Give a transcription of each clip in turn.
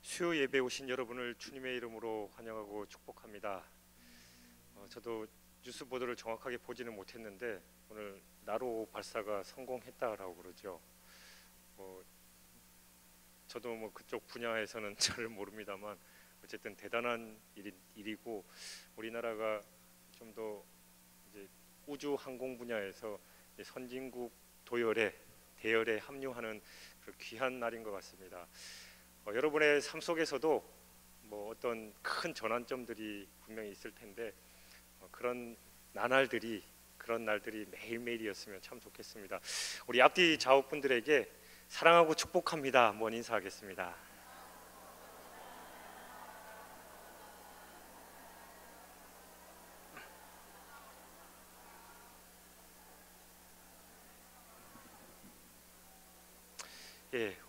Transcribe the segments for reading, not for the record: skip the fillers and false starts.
수요 예배 오신 여러분을 주님의 이름으로 환영하고 축복합니다. 저도 뉴스 보도를 정확하게 보지는 못했는데 오늘 나로 발사가 성공했다라고 그러죠. 저도 그쪽 분야에서는 잘 모릅니다만 어쨌든 대단한 일이고 우리나라가 좀 더 우주 항공 분야에서 선진국 대열에 합류하는 그 귀한 날인 것 같습니다. 여러분의 삶 속에서도 어떤 큰 전환점들이 분명히 있을 텐데 그런 날들이 매일매일이었으면 참 좋겠습니다. 우리 앞뒤 좌우분들에게 사랑하고 축복합니다. 한번 인사하겠습니다.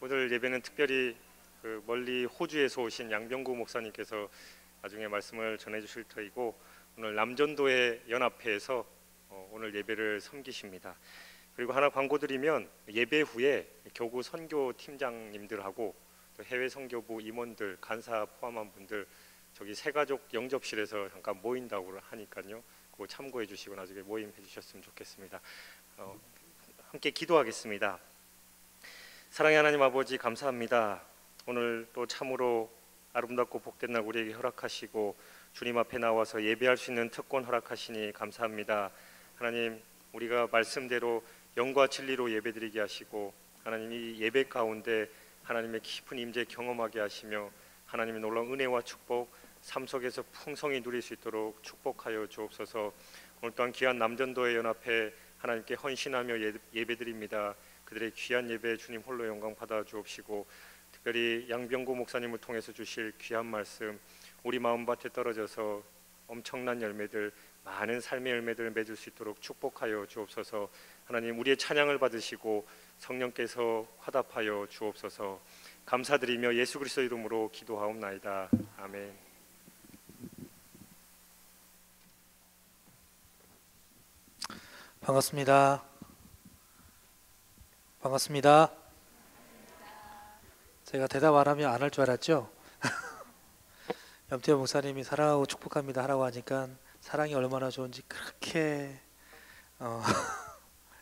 오늘 예배는 특별히 멀리 호주에서 오신 양병구 목사님께서 나중에 말씀을 전해주실 터이고 오늘 남전도회 연합회에서 오늘 예배를 섬기십니다. 그리고 하나 광고드리면 예배 후에 교구 선교 팀장님들하고 또 해외 선교부 임원들 간사 포함한 분들 저기 새가족 영접실에서 잠깐 모인다고 하니까요. 그거 참고해 주시고 나중에 모임해 주셨으면 좋겠습니다. 함께 기도하겠습니다. 사랑의 하나님 아버지 감사합니다. 오늘 또 참으로 아름답고 복된 날 우리에게 허락하시고 주님 앞에 나와서 예배할 수 있는 특권 허락하시니 감사합니다. 하나님 우리가 말씀대로 영과 진리로 예배드리게 하시고 하나님 이 예배 가운데 하나님의 깊은 임재 경험하게 하시며 하나님의 놀라운 은혜와 축복 삶 속에서 풍성히 누릴 수 있도록 축복하여 주옵소서. 오늘 또한 귀한 남전도회 연합회 하나님께 헌신하며 예배드립니다. 그들의 귀한 예배 주님 홀로 영광 받아 주옵시고 특별히 양병구 목사님을 통해서 주실 귀한 말씀 우리 마음밭에 떨어져서 엄청난 열매들 많은 삶의 열매들을 맺을 수 있도록 축복하여 주옵소서. 하나님 우리의 찬양을 받으시고 성령께서 화답하여 주옵소서. 감사드리며 예수 그리스도 이름으로 기도하옵나이다. 아멘. 반갑습니다. 제가 대답 안 하면 안 할 줄 알았죠? 염태호 목사님이 사랑하고 축복합니다 하라고 하니까 사랑이 얼마나 좋은지 그렇게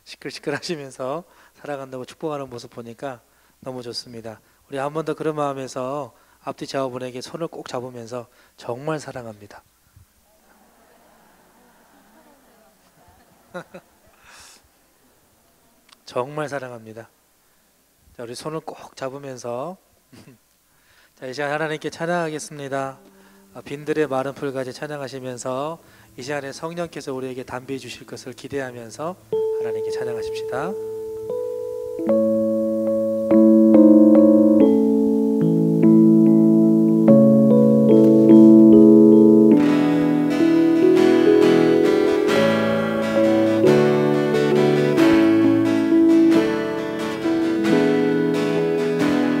시끌시끌 하시면서 사랑한다고 축복하는 모습 보니까 너무 좋습니다. 우리 한 번 더 그런 마음에서 앞뒤 좌우분에게 손을 꼭 잡으면서 정말 사랑합니다. 정말 사랑합니다. 자, 우리 손을 꼭 잡으면서 자, 이 시간 하나님께 찬양하겠습니다. 빈들의 마른 풀같이 찬양하시면서 이 시간에 성령께서 우리에게 담비해 주실 것을 기대하면서 하나님께 찬양하십시다.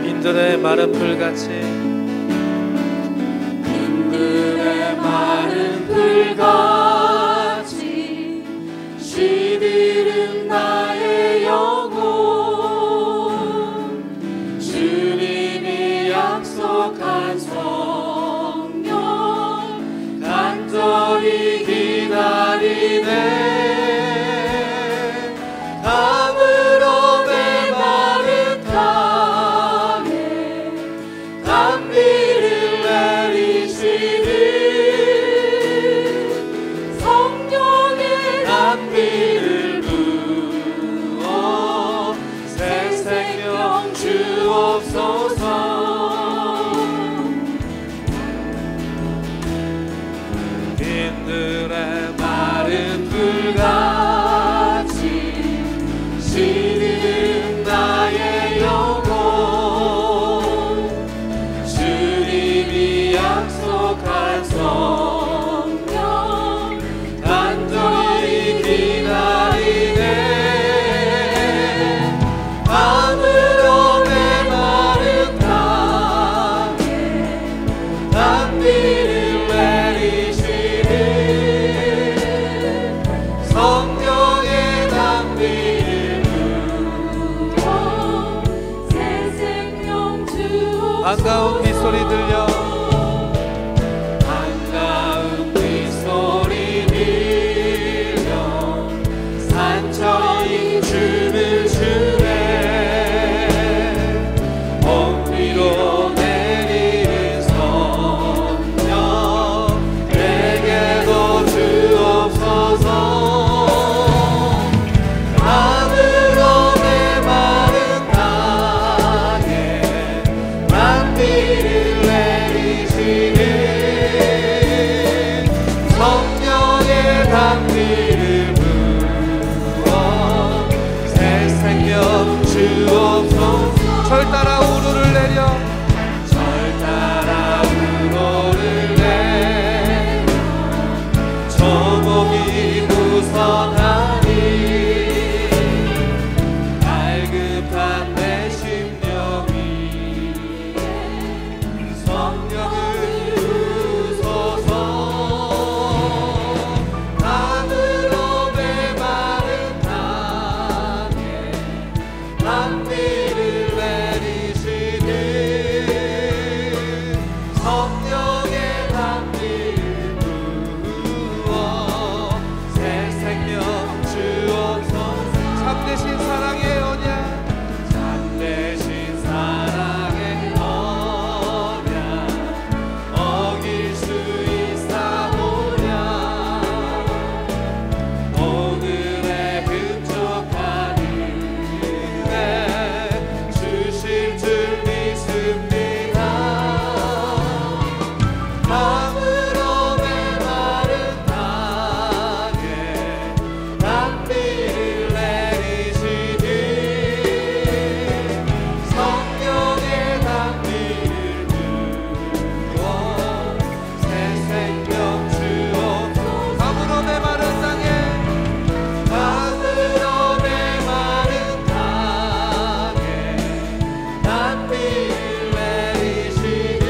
빈들의 마른 풀같이 빈들의 마른 풀같이 시들은 나의 영혼 주님이 약속한 성령 간절히 기다리네 담으로 메마른 땅에 담비를 내리시는 성령의 담비를 부어 새 생명 주옵소서. 빈들의 마른 풀같이 시든 나의 영혼 주님이 약속한 성령 간절히 기다리네 밤으로 메마른 땅에 담비를 내리시는 성령의 담비를 부어 새 생명 주옵소서. 반가운 빗소리 들려 반가운 빗소리 들려 산천이 춤을 추네 봄 위로 내리는 성령 내게도 주옵소서 밤으로 내 마른 땅에 단비를 내리시는 성령의 단비를 부어 새 생명 주옵소서 절 따라 우르를 내려 절 따라 우로를 내 조목이 무선하니 갈급한 내 심령이 성령을 부소서 밤으로 메마른 땅에 단비를 내리시는 성령의 단비를 부어 새 생명 주옵소서 참되신 사랑의 언약 참되신 사랑의 언약 어길 수 있사오랴 오늘의 흡족한 은혜 주실 줄 믿습니다 밤으로 메마른 땅에 단비를 내리시는 성령의 단비를 부어 새 생명 주옵소서 밤으로 메마른 땅에 밤으로 메마른 땅에 단비를 내리시는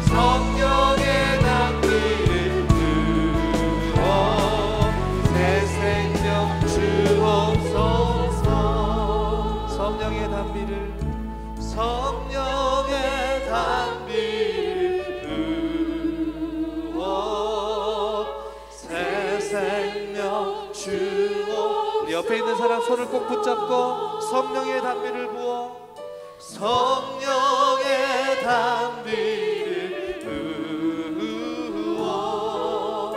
성령의 단비를 부어 새 생명 주옵소서 성령의 단비를 성령의 단비를 부어 새 생명 주옵소서 우리 옆에 있는 사람 손을 꼭 붙잡고 성령의 단비를 부어 성령의 단비를 부어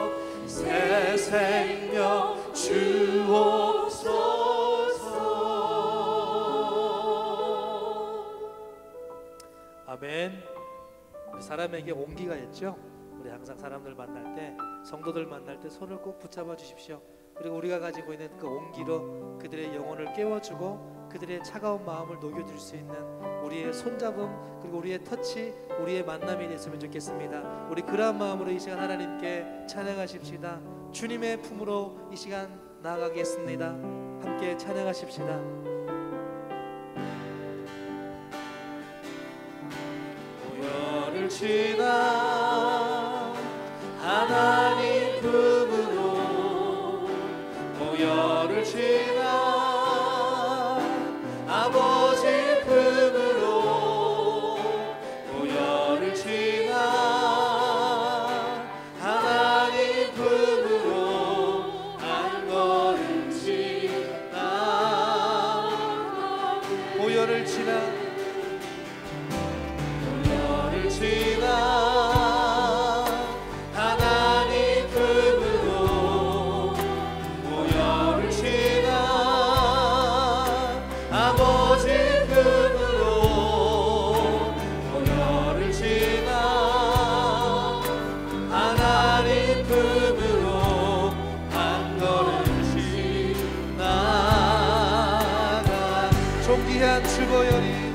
새 생명 주옵소서 아멘. 우리 사람에게 온기가 있죠. 우리 항상 사람들 만날 때, 성도들 만날 때 손을 꼭 붙잡아 주십시오. 그리고 우리가 가지고 있는 그 온기로 그들의 영혼을 깨워주고 그들의 차가운 마음을 녹여줄 수 있는 우리의 손잡음, 그리고 우리의 터치, 우리의 만남이 됐으면 좋겠습니다. 우리 그러한 마음으로 이 시간 하나님께 찬양하십시다. 주님의 품으로 이 시간 나아가겠습니다. 함께 찬양하십시다. 보혈을 지나 하나님 품으로 보혈을 지나 아버지 품으로 보혈을 지나 하나님 품으로 한 걸음 지나 보혈을 지나 지나 하나님 품으로 보혈을 지나 아버지 품으로 보혈을 지나 하나님 품으로 한 걸음씩 나아가 존귀한 주보혈이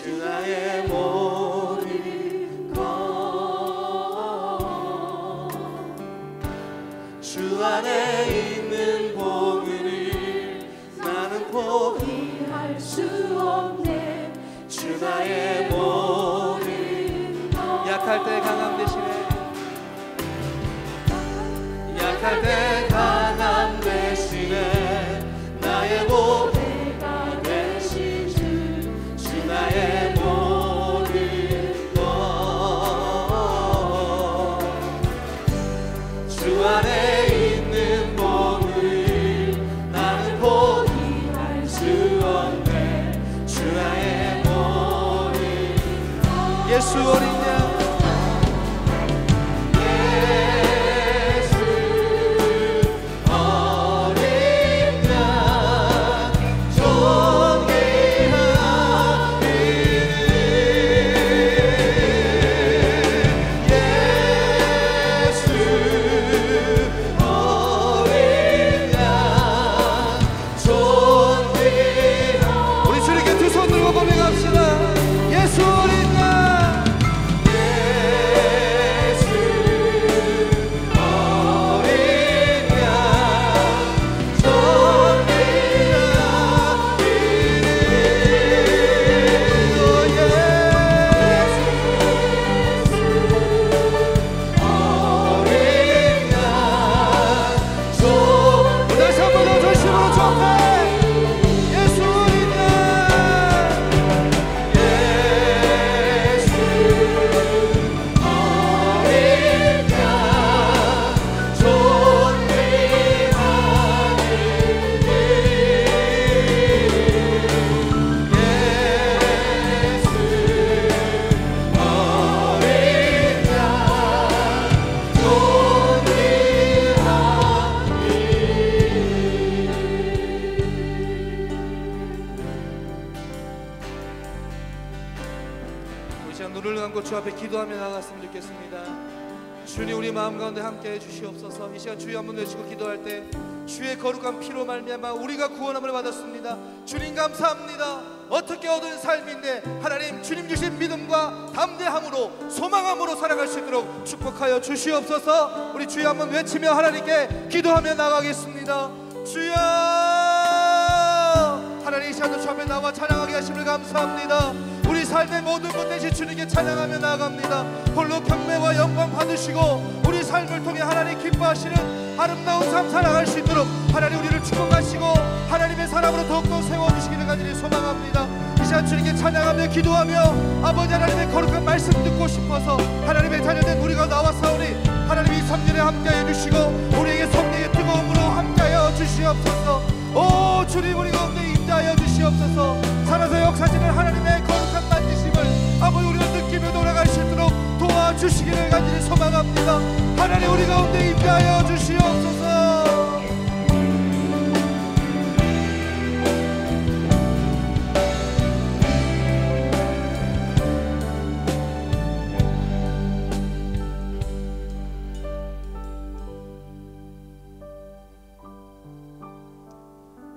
주 나의 모든 것 주 안에 있는 복음을 나는 포기할 수 없네 주 나의 모든 것 약할 때 강함 대신에 약할 때 강함 대신에 나의 보배가 되신 주 나의 모든 것 주 안에 있는 복을 나는 포기할 수 없네 주 나의 모든 것 예수 어린 양 눈을 감고 주 앞에 기도하며 나갔으면 좋겠습니다. 주님 우리 마음 가운데 함께 해주시옵소서. 이 시간 주여 한번 외치고 기도할 때 주의 거룩한 피로 말미암아 우리가 구원함을 받았습니다. 주님 감사합니다. 어떻게 얻은 삶인데 하나님 주님 주신 믿음과 담대함으로 소망함으로 살아갈 수 있도록 축복하여 주시옵소서. 우리 주여 한번 외치며 하나님께 기도하며 나가겠습니다. 주여 하나님 이 시간도 주 앞에 나와 찬양하게 하심을 감사합니다. 우리 삶의 모든 것 대신 주님께 찬양하며 나아갑니다. 홀로 경배와 영광 받으시고 우리 삶을 통해 하나님 기뻐하시는 아름다운 삶 살아갈 수 있도록 하나님 우리를 축복하시고 하나님의 사람으로 더욱더 세워주시기를 간절히 소망합니다. 이 시간 주님께 찬양하며 기도하며 아버지 하나님의 거룩한 말씀 듣고 싶어서 하나님의 자녀된 우리가 나와사오니 하나님 이 성전에 함께해 주시고 우리에게 성령의 뜨거움으로 함께하여 주시옵소서. 오 주님 우리 가운데 임재하여 주시옵소서. 살아서 역사하시는 하나님의 거룩한 만지심을 아버지 우리가 느끼며 돌아갈 수 있도록 도와주시기를 간절히 소망합니다. 하나님 우리 가운데 임재하여 주시옵소서.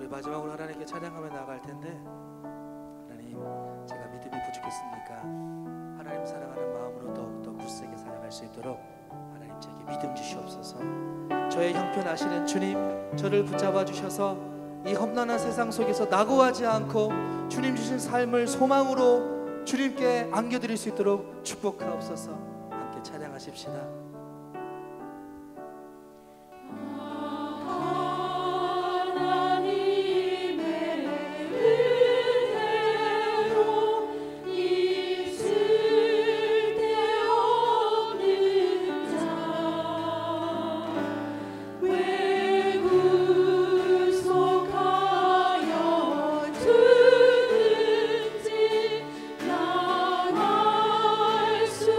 마지막으로 하나님께 찬양하며 나아갈 텐데 하나님 제가 믿음이 부족했습니까? 하나님 사랑하는 마음으로 더욱더 굳세게 살아갈 수 있도록 하나님 제게 믿음 주시옵소서. 저의 형편 아시는 주님 저를 붙잡아 주셔서 이 험난한 세상 속에서 낙오하지 않고 주님 주신 삶을 소망으로 주님께 안겨드릴 수 있도록 축복하옵소서. 함께 찬양하십시다. 수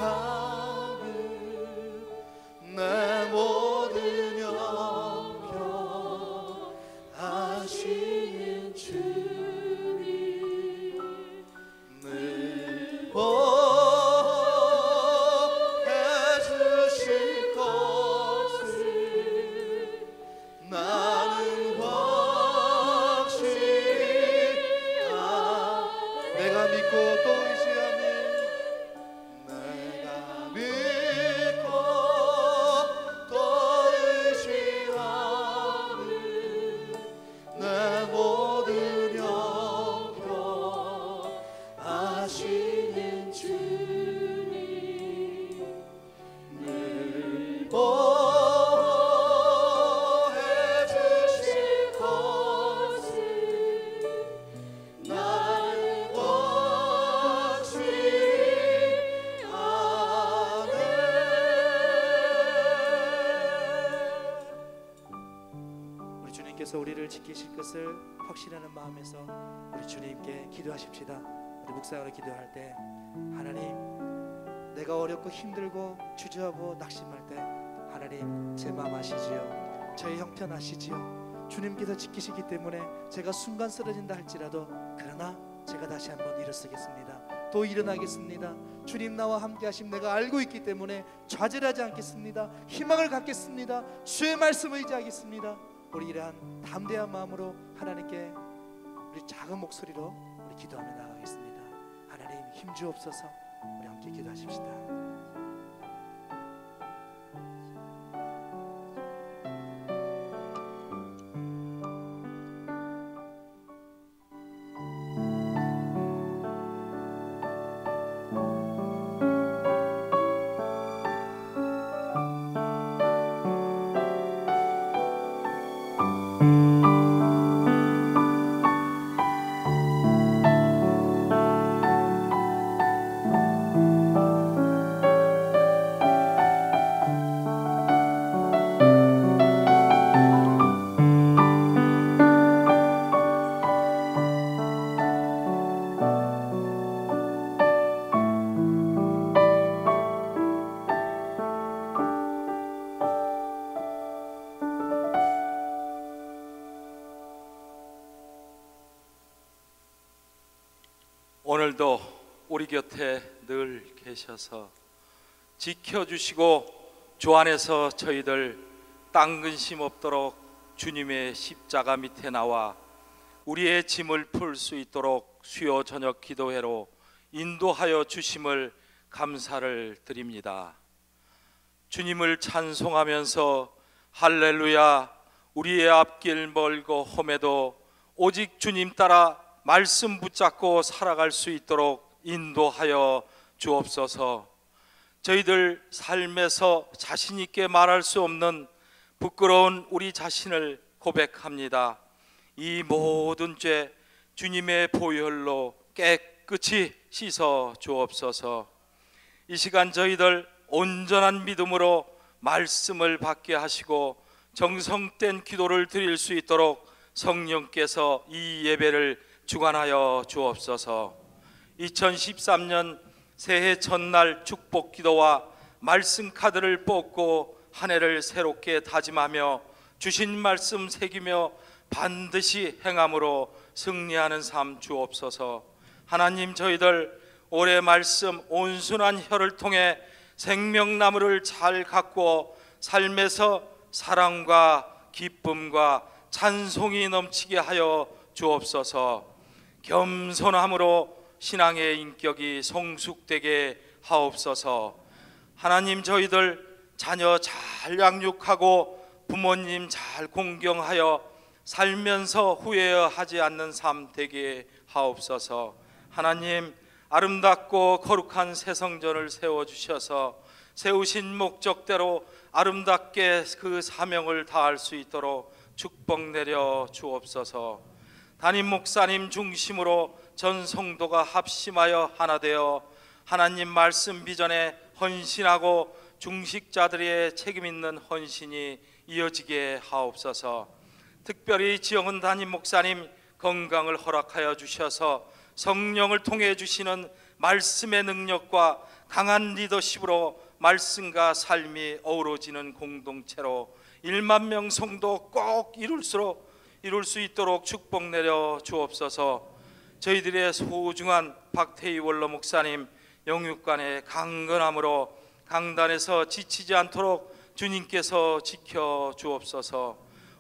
감은 내 모든 영역 아시는 주님 늘 보호해 주실 것을 나는 확실히 내가 믿고 또 의지하는 내가 믿고 또 의지하는 내 모든 영역 아시는 주님 늘 보호해 주실 것을 나는 확실히 아네. 우리 주님께서 우리를 지키실 것을 확신하는 마음에서 우리 주님께 기도하십시다. 우리 묵상으로 기도할 때 하나님, 내가 어렵고 힘들고 주저하고 낙심할 때 하나님 제 마음 아시지요. 저의 형편 아시지요. 주님께서 지키시기 때문에 제가 순간 쓰러진다 할지라도 그러나 제가 다시 한번 일어서겠습니다. 또 일어나겠습니다. 주님 나와 함께 하심 내가 알고 있기 때문에 좌절하지 않겠습니다. 희망을 갖겠습니다. 주의 말씀을 의지하겠습니다. 우리 이러한 담대한 마음으로 하나님께 우리 작은 목소리로 우리 기도하며 나가겠습니다. 하나님 힘 주옵소서. 우리 함께 기도하십시다. 오늘도 우리 곁에 늘 계셔서 지켜주시고 주 안에서 저희들 땅 근심 없도록 주님의 십자가 밑에 나와 우리의 짐을 풀 수 있도록 수요 저녁 기도회로 인도하여 주심을 감사를 드립니다. 주님을 찬송하면서 할렐루야 우리의 앞길 멀고 험해도 오직 주님 따라 말씀 붙잡고 살아갈 수 있도록 인도하여 주옵소서. 저희들 삶에서 자신 있게 말할 수 없는 부끄러운 우리 자신을 고백합니다. 이 모든 죄 주님의 보혈로 깨끗이 씻어 주옵소서. 이 시간 저희들 온전한 믿음으로 말씀을 받게 하시고 정성된 기도를 드릴 수 있도록 성령께서 이 예배를 주관하여 주옵소서. 2013년 새해 첫날 축복 기도와 말씀 카드를 뽑고 한 해를 새롭게 다짐하며 주신 말씀 새기며 반드시 행함으로 승리하는 삶 주옵소서. 하나님 저희들 올해 말씀 온순한 혀를 통해 생명나무를 잘 갖고 삶에서 사랑과 기쁨과 찬송이 넘치게 하여 주옵소서. 겸손함으로 신앙의 인격이 성숙되게 하옵소서. 하나님 저희들 자녀 잘 양육하고 부모님 잘 공경하여 살면서 후회하지 않는 삶 되게 하옵소서. 하나님 아름답고 거룩한 새 성전을 세워주셔서 세우신 목적대로 아름답게 그 사명을 다할 수 있도록 축복 내려 주옵소서. 담임 목사님 중심으로 전 성도가 합심하여 하나 되어 하나님 말씀 비전에 헌신하고 중식자들의 책임 있는 헌신이 이어지게 하옵소서. 특별히 지영은 담임 목사님 건강을 허락하여 주셔서 성령을 통해 주시는 말씀의 능력과 강한 리더십으로 말씀과 삶이 어우러지는 공동체로 1만 명 성도 꼭 이룰 수 있도록 축복 내려 주옵소서. 저희들의 소중한 박태희 원로 목사님 영육간의 강건함으로 강단에서 지치지 않도록 주님께서 지켜 주옵소서.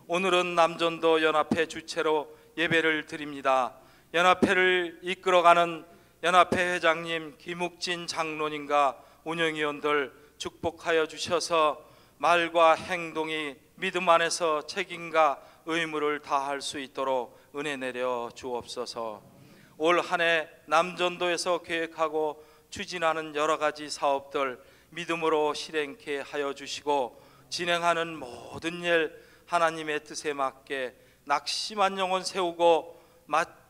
오늘은 남전도 연합회 주체로 예배를 드립니다. 연합회를 이끌어가는 연합회 회장님 김욱진 장로님과 운영위원들 축복하여 주셔서 말과 행동이 믿음 안에서 책임과 의무를 다할 수 있도록 은혜 내려 주옵소서. 올 한 해 남전도에서 계획하고 추진하는 여러 가지 사업들 믿음으로 실행케 하여 주시고, 진행하는 모든 일 하나님의 뜻에 맞게 낙심한 영혼 세우고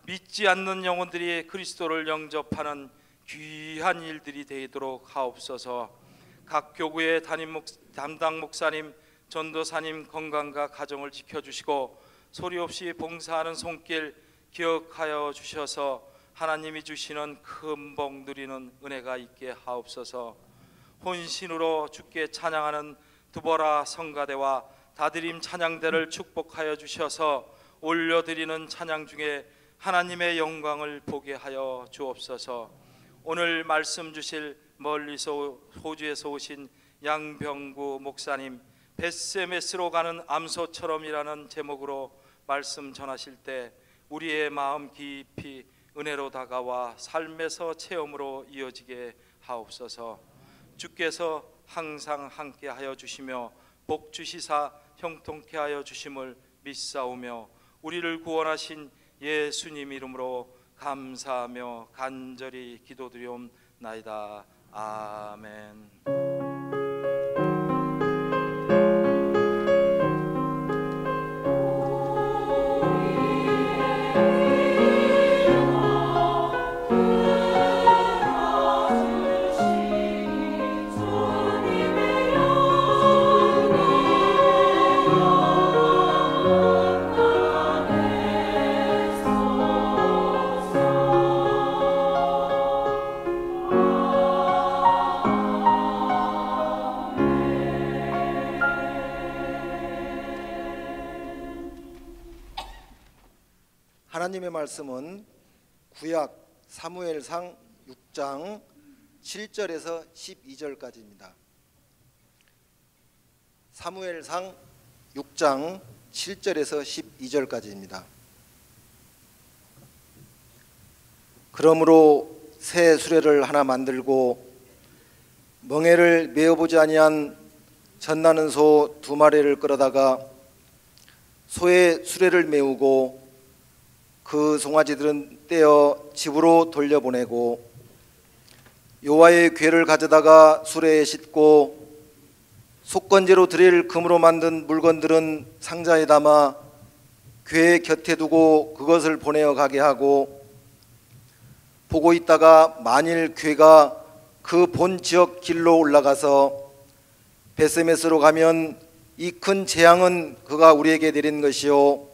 믿지 않는 영혼들이 그리스도를 영접하는 귀한 일들이 되도록 하옵소서. 각 교구의 담당 목사님, 전도사님 건강과 가정을 지켜주시고 소리 없이 봉사하는 손길 기억하여 주셔서 하나님이 주시는 큰 복 누리는 은혜가 있게 하옵소서. 혼신으로 주께 찬양하는 두보라 성가대와 다드림 찬양대를 축복하여 주셔서 올려드리는 찬양 중에 하나님의 영광을 보게 하여 주옵소서. 오늘 말씀 주실 멀리서 호주에서 오신 양병구 목사님, 베스메스로 가는 암소처럼이라는 제목으로 말씀 전하실 때 우리의 마음 깊이 은혜로 다가와 삶에서 체험으로 이어지게 하옵소서. 주께서 항상 함께 하여 주시며 복 주시사 형통케 하여 주심을 믿사오며 우리를 구원하신 예수님 이름으로 감사하며 간절히 기도드리옵나이다. 아멘. 하나님의 말씀은 구약 사무엘상 6장 7절에서 12절까지입니다. 사무엘상 6장 7절에서 12절까지입니다. 그러므로 새 수레를 하나 만들고 멍에를 메어보지 아니한 젖나는 소 2마리를 끌어다가 소의 수레를 메우고 그 송아지들은 떼어 집으로 돌려보내고 여호와의 궤를 가져다가 수레에 싣고 속건제로 드릴 금으로 만든 물건들은 상자에 담아 궤 곁에 두고 그것을 보내어 가게 하고, 보고 있다가 만일 궤가 그 본 지역 길로 올라가서 베스메스로 가면 이 큰 재앙은 그가 우리에게 내린 것이요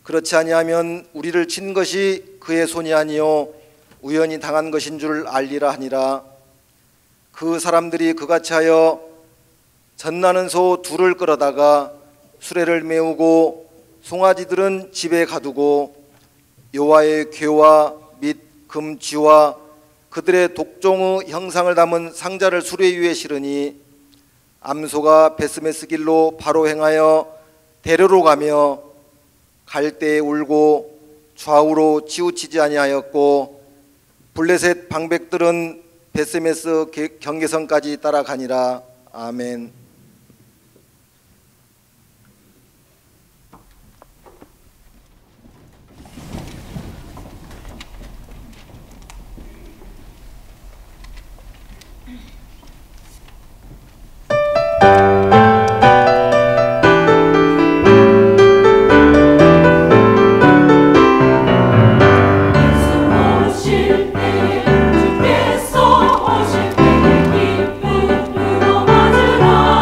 그렇지 아니하면 우리를 친 것이 그의 손이 아니요 우연히 당한 것인 줄 알리라 하니라. 그 사람들이 그같이 하여 젖나는 소 2를 끌어다가 수레를 메우고 송아지들은 집에 가두고 여호와의 궤와 및 금쥐와 그들의 독종의 형상을 담은 상자를 수레 위에 실으니 암소가 베스메스 길로 바로 행하여 대로로 가며 갈 때에 울고 좌우로 치우치지 아니하였고, 블레셋 방백들은 베스메스 경계선까지 따라가니라. 아멘. 주께서 오실 때에 기쁨으로 맞으라.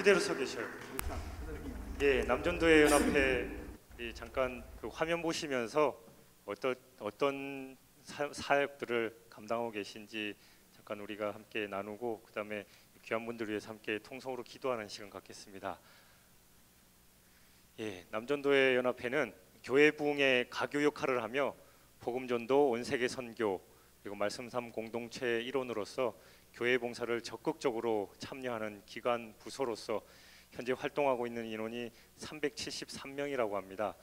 그대로 서 계셔요. 예, 남전도회 연합회 잠깐 그 화면 보시면서 어떤 사역들을 감당하고 계신지 잠깐 우리가 함께 나누고 그다음에 귀한 분들 위해서 함께 통성으로 기도하는 시간 갖겠습니다. 예, 남전도회 연합회는 교회 부흥의 가교 역할을 하며 복음전도, 온세계 선교 그리고 말씀삼 공동체 일원으로서 교회 봉사를 적극적으로 참여하는 기관 부서로서 현재 활동하고 있는 인원이 373명이라고 합니다.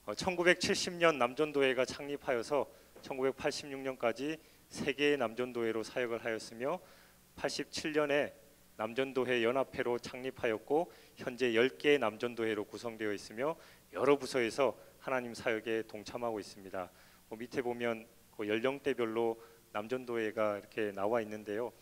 1970년 남전도회가 창립하여서 1986년까지 3개의 남전도회로 사역을 하였으며 87년에 남전도회 연합회로 창립하였고 현재 10개의 남전도회로 구성되어 있으며 여러 부서에서 하나님 사역에 동참하고 있습니다. 밑에 보면 그 연령대별로 남전도회가 이렇게 나와 있는데요.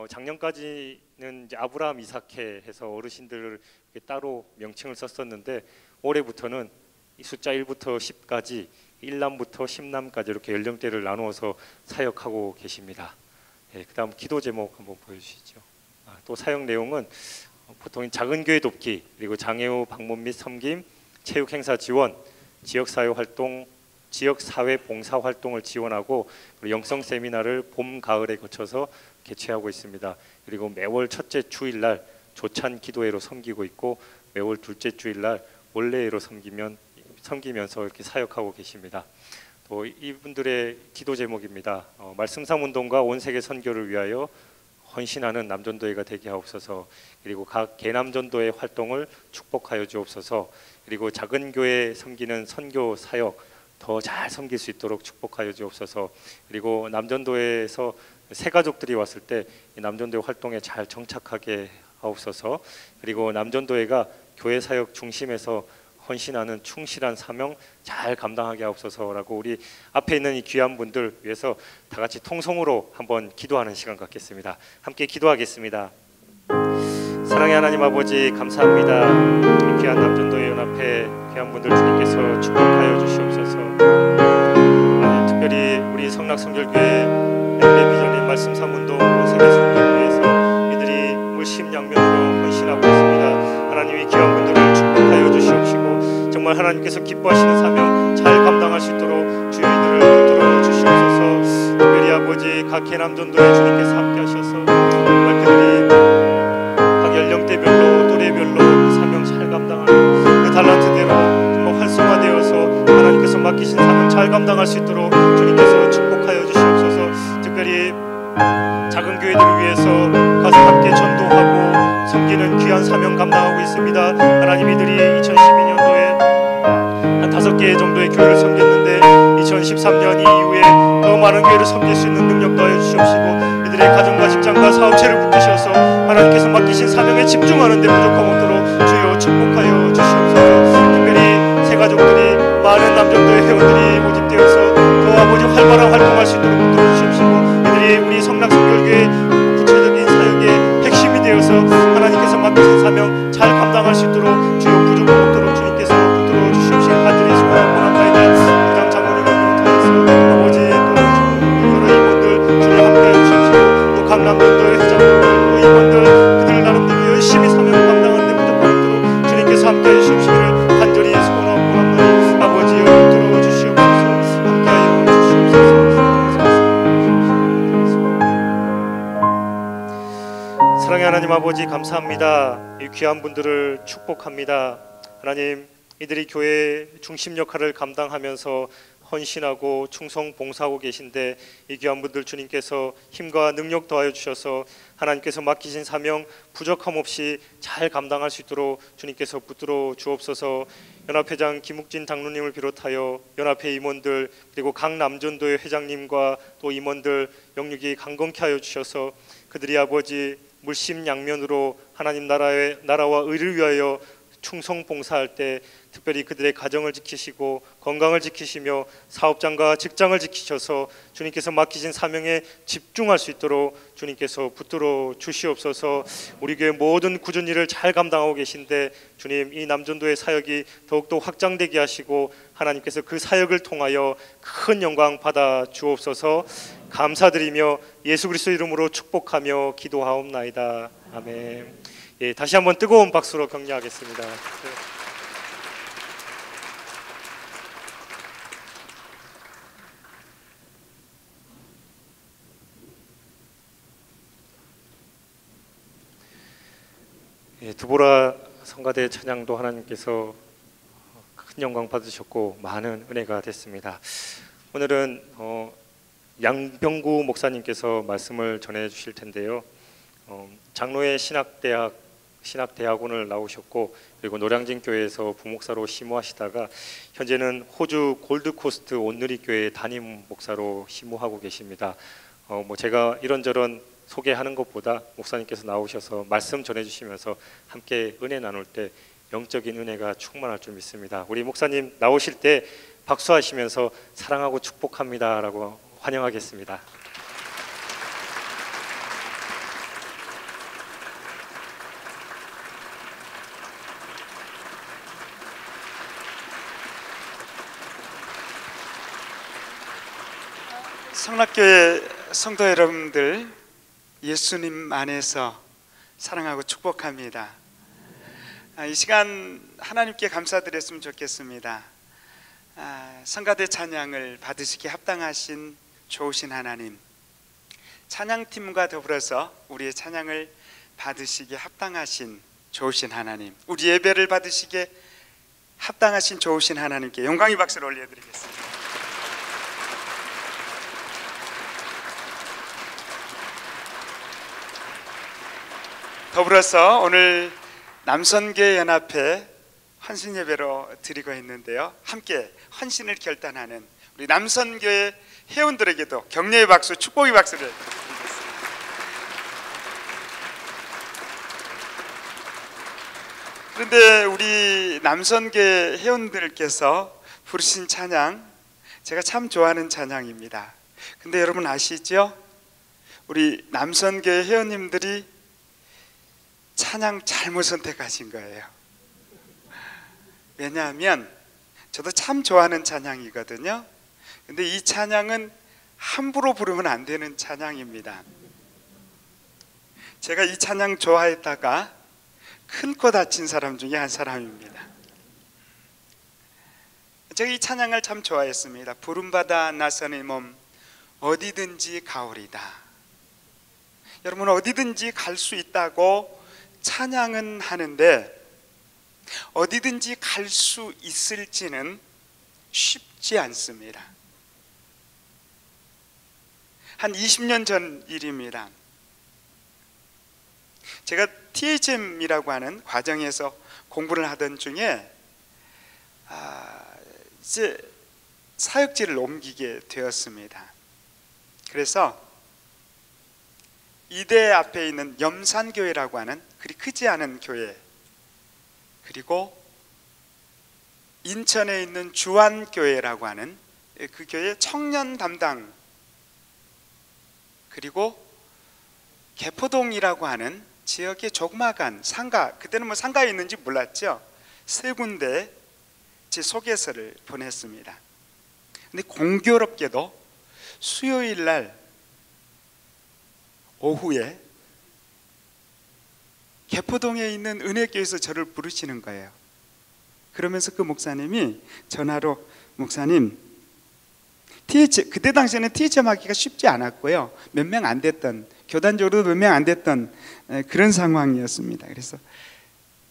작년까지는 이제 아브라함 이삭회 해서 어르신들을 따로 명칭을 썼었는데 올해부터는 이 숫자 1부터 10까지 1남부터 10남까지 이렇게 연령대를 나누어서 사역하고 계십니다. 예, 그다음 기도 제목 한번 보여주시죠. 또 사역 내용은 보통 작은 교회 돕기, 그리고 장애우 방문 및 섬김, 체육 행사 지원, 지역사회 활동, 지역사회 봉사 활동을 지원하고 영성 세미나를 봄, 가을에 거쳐서 개최하고 있습니다. 그리고 매월 첫째 주일날 조찬 기도회로 섬기고 있고 매월 둘째 주일날 원래회로 섬기면서 이렇게 사역하고 계십니다. 또 이분들의 기도 제목입니다. 말씀삼 운동과 온세계 선교를 위하여 헌신하는 남전도회가 되게 하옵소서. 그리고 각 개남전도회 활동을 축복하여 주옵소서. 그리고 작은 교회 섬기는 선교 사역 더 잘 섬길 수 있도록 축복하여 주옵소서. 그리고 남전도회에서 새 가족들이 왔을 때 이 남전도회 활동에 잘 정착하게 하옵소서. 그리고 남전도회가 교회 사역 중심에서 헌신하는 충실한 사명 잘 감당하게 하옵소서라고 우리 앞에 있는 이 귀한 분들 위해서 다 같이 통성으로 한번 기도하는 시간 갖겠습니다. 함께 기도하겠습니다. 사랑의 하나님 아버지 감사합니다. 이 귀한 남전도회 연합회 귀한 분들 주님께서 축복하여 주시옵소서. 특별히 우리 성락성결교회 엠베비전인 말씀 삼운동 온세계 선교를 위해서 이들이 물심양면으로 헌신하고 있습니다. 하나님이 귀한 분들을 축복하여 주시옵시고 정말 하나님께서 기뻐하시는 사명 잘 감당할 수 있도록 주여 이들을 붙들어 주시옵소서. 특별히 아버지 각 개남전도회 주님께서 함께 하셔서 정말 그들이 각 연령대별로 또래별로 그 사명 잘 감당하는 그 달란트대로 정말 활성화되어서 하나님께서 맡기신 사명 잘 감당할 수 있도록 주님께서 축복하여 주시옵소서. 특별히 작은 교회들을 위해서 가서 함께 전도하고 섬기는 귀한 사명 감당하고 있습니다. 하나님 이들이 2012년도에 한 5개 정도의 교회를 섬겼는데 2013년 이후에 더 많은 교회를 섬길 수 있는 능력 더하여 주시옵시고 이들의 가정과 직장과 사업체를 붙드셔서 하나님께서 맡기신 사명에 집중하는 데 부족함 없도록 주여 축복하여 주시옵소서. 특별히 새 가족들이 많은 남전도의 회원들이 모집되어서 더 아버지 활발한 활동할 수 있도록 붙들어 주시옵시고 이들이 우리 성락성결교회 구체적인 사역의 핵심이 되어서 하나님께서 맡기신 사명 잘 감당할 수 있도록 주여 부족함 없도록 주님께서 붙들어 주시옵시길 간절히 소원합니다. 부장 장로님을 비롯하여서 아버지 또 여러 임원들 주님 함께해 주시옵시고 또 각 남전도의 회장님들 또 임원들 그들 나름대로 열심히 사명을 감당하는 데 부족함 없도록 주님께서 함께해 주시옵시기를 간절히 소원합니다. 아버지여 붙들어 주시옵소서. 함께하여 주시옵소서. 사랑의 하나님 아버지 감사합니다. 이 귀한 분들을 축복합니다. 하나님 이들이 교회의 중심 역할을 감당하면서 헌신하고 충성 봉사하고 계신데 이 귀한 분들 주님께서 힘과 능력 더하여 주셔서 하나님께서 맡기신 사명 부족함 없이 잘 감당할 수 있도록 주님께서 붙들어 주옵소서. 연합회장 김욱진 당루님을 비롯하여 연합회 임원들 그리고 각 남전도의 회장님과 또 임원들 영육이 강건케 하여 주셔서 그들이 아버지 물심양면으로 하나님 나라와 의를 위하여 충성 봉사할 때 특별히 그들의 가정을 지키시고 건강을 지키시며 사업장과 직장을 지키셔서 주님께서 맡기신 사명에 집중할 수 있도록 주님께서 붙들어 주시옵소서. 우리 교회 모든 굳은 일을 잘 감당하고 계신데 주님 이 남전도의 사역이 더욱더 확장되게 하시고 하나님께서 그 사역을 통하여 큰 영광 받아 주옵소서. 감사드리며 예수 그리스도 이름으로 축복하며 기도하옵나이다. 아멘. 예, 다시 한번 뜨거운 박수로 격려하겠습니다. 네. 예, 두보라 성가대 찬양도 하나님께서 큰 영광 받으셨고 많은 은혜가 됐습니다. 오늘은 양병구 목사님께서 말씀을 전해 주실 텐데요. 장로회 신학대학원을 나오셨고 그리고 노량진 교회에서 부목사로 심우하시다가 현재는 호주 골드코스트 온누리교회 담임 목사로 심우하고 계십니다. 제가 이런저런 소개하는 것보다 목사님께서 나오셔서 말씀 전해주시면서 함께 은혜 나눌 때 영적인 은혜가 충만할 줄 믿습니다. 우리 목사님 나오실 때 박수하시면서 사랑하고 축복합니다라고 환영하겠습니다. 성락교회 성도 여러분들, 예수님 안에서 사랑하고 축복합니다. 이 시간 하나님께 감사드렸으면 좋겠습니다. 성가대 찬양을 받으시기에 합당하신 좋으신 하나님, 찬양팀과 더불어서 우리의 찬양을 받으시기에 합당하신 좋으신 하나님, 우리 예배를 받으시기에 합당하신 좋으신 하나님께 영광의 박수를 올려드리겠습니다. 더불어서 오늘 남선교회 연합회 헌신 예배로 드리고 있는데요, 함께 헌신을 결단하는 우리 남선교회 회원들에게도 격려의 박수, 축복의 박수를 드리겠습니다. 그런데 우리 남선교회 회원들께서 부르신 찬양, 제가 참 좋아하는 찬양입니다. 근데 여러분 아시죠? 우리 남선교회 회원님들이 찬양 잘못 선택하신 거예요. 왜냐하면 저도 참 좋아하는 찬양이거든요. 근데 이 찬양은 함부로 부르면 안 되는 찬양입니다. 제가 이 찬양 좋아했다가 큰 코 다친 사람 중에 한 사람입니다. 제가 이 찬양을 참 좋아했습니다. 부름받아 나선 이 몸 어디든지 가오리다. 여러분, 어디든지 갈 수 있다고 찬양은 하는데 어디든지 갈 수 있을지는 쉽지 않습니다. 한 20년 전 일입니다. 제가 THM이라고 하는 과정에서 공부를 하던 중에 이제 사역지를 옮기게 되었습니다. 그래서 이대 앞에 있는 염산교회라고 하는 그리 크지 않은 교회, 그리고 인천에 있는 주안교회라고 하는 그 교회 청년 담당, 그리고 개포동이라고 하는 지역의 조그마한 상가, 그때는 뭐 상가에 있는지 몰랐죠. 세 군데 제 소개서를 보냈습니다. 근데 공교롭게도 수요일 날 오후에 개포동에 있는 은혜교회에서 저를 부르시는 거예요. 그러면서 그 목사님이 전화로, 목사님, 그때 당시에는 THM 하기가 쉽지 않았고요, 몇 명 안 됐던, 교단적으로도 몇 명 안 됐던 그런 상황이었습니다. 그래서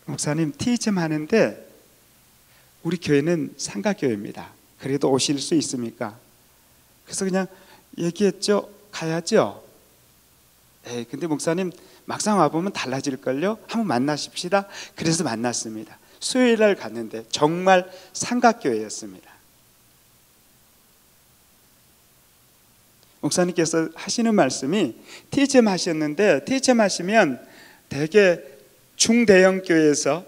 목사님, THM 하는데 우리 교회는 상가교회입니다. 그래도 오실 수 있습니까? 그래서 그냥 얘기했죠. 가야죠. 근데 목사님, 막상 와보면 달라질걸요? 한번 만나십시다. 그래서 만났습니다. 수요일 날 갔는데 정말 삼각교회였습니다. 목사님께서 하시는 말씀이, THM 하셨는데 THM 하시면 대개 중대형 교회에서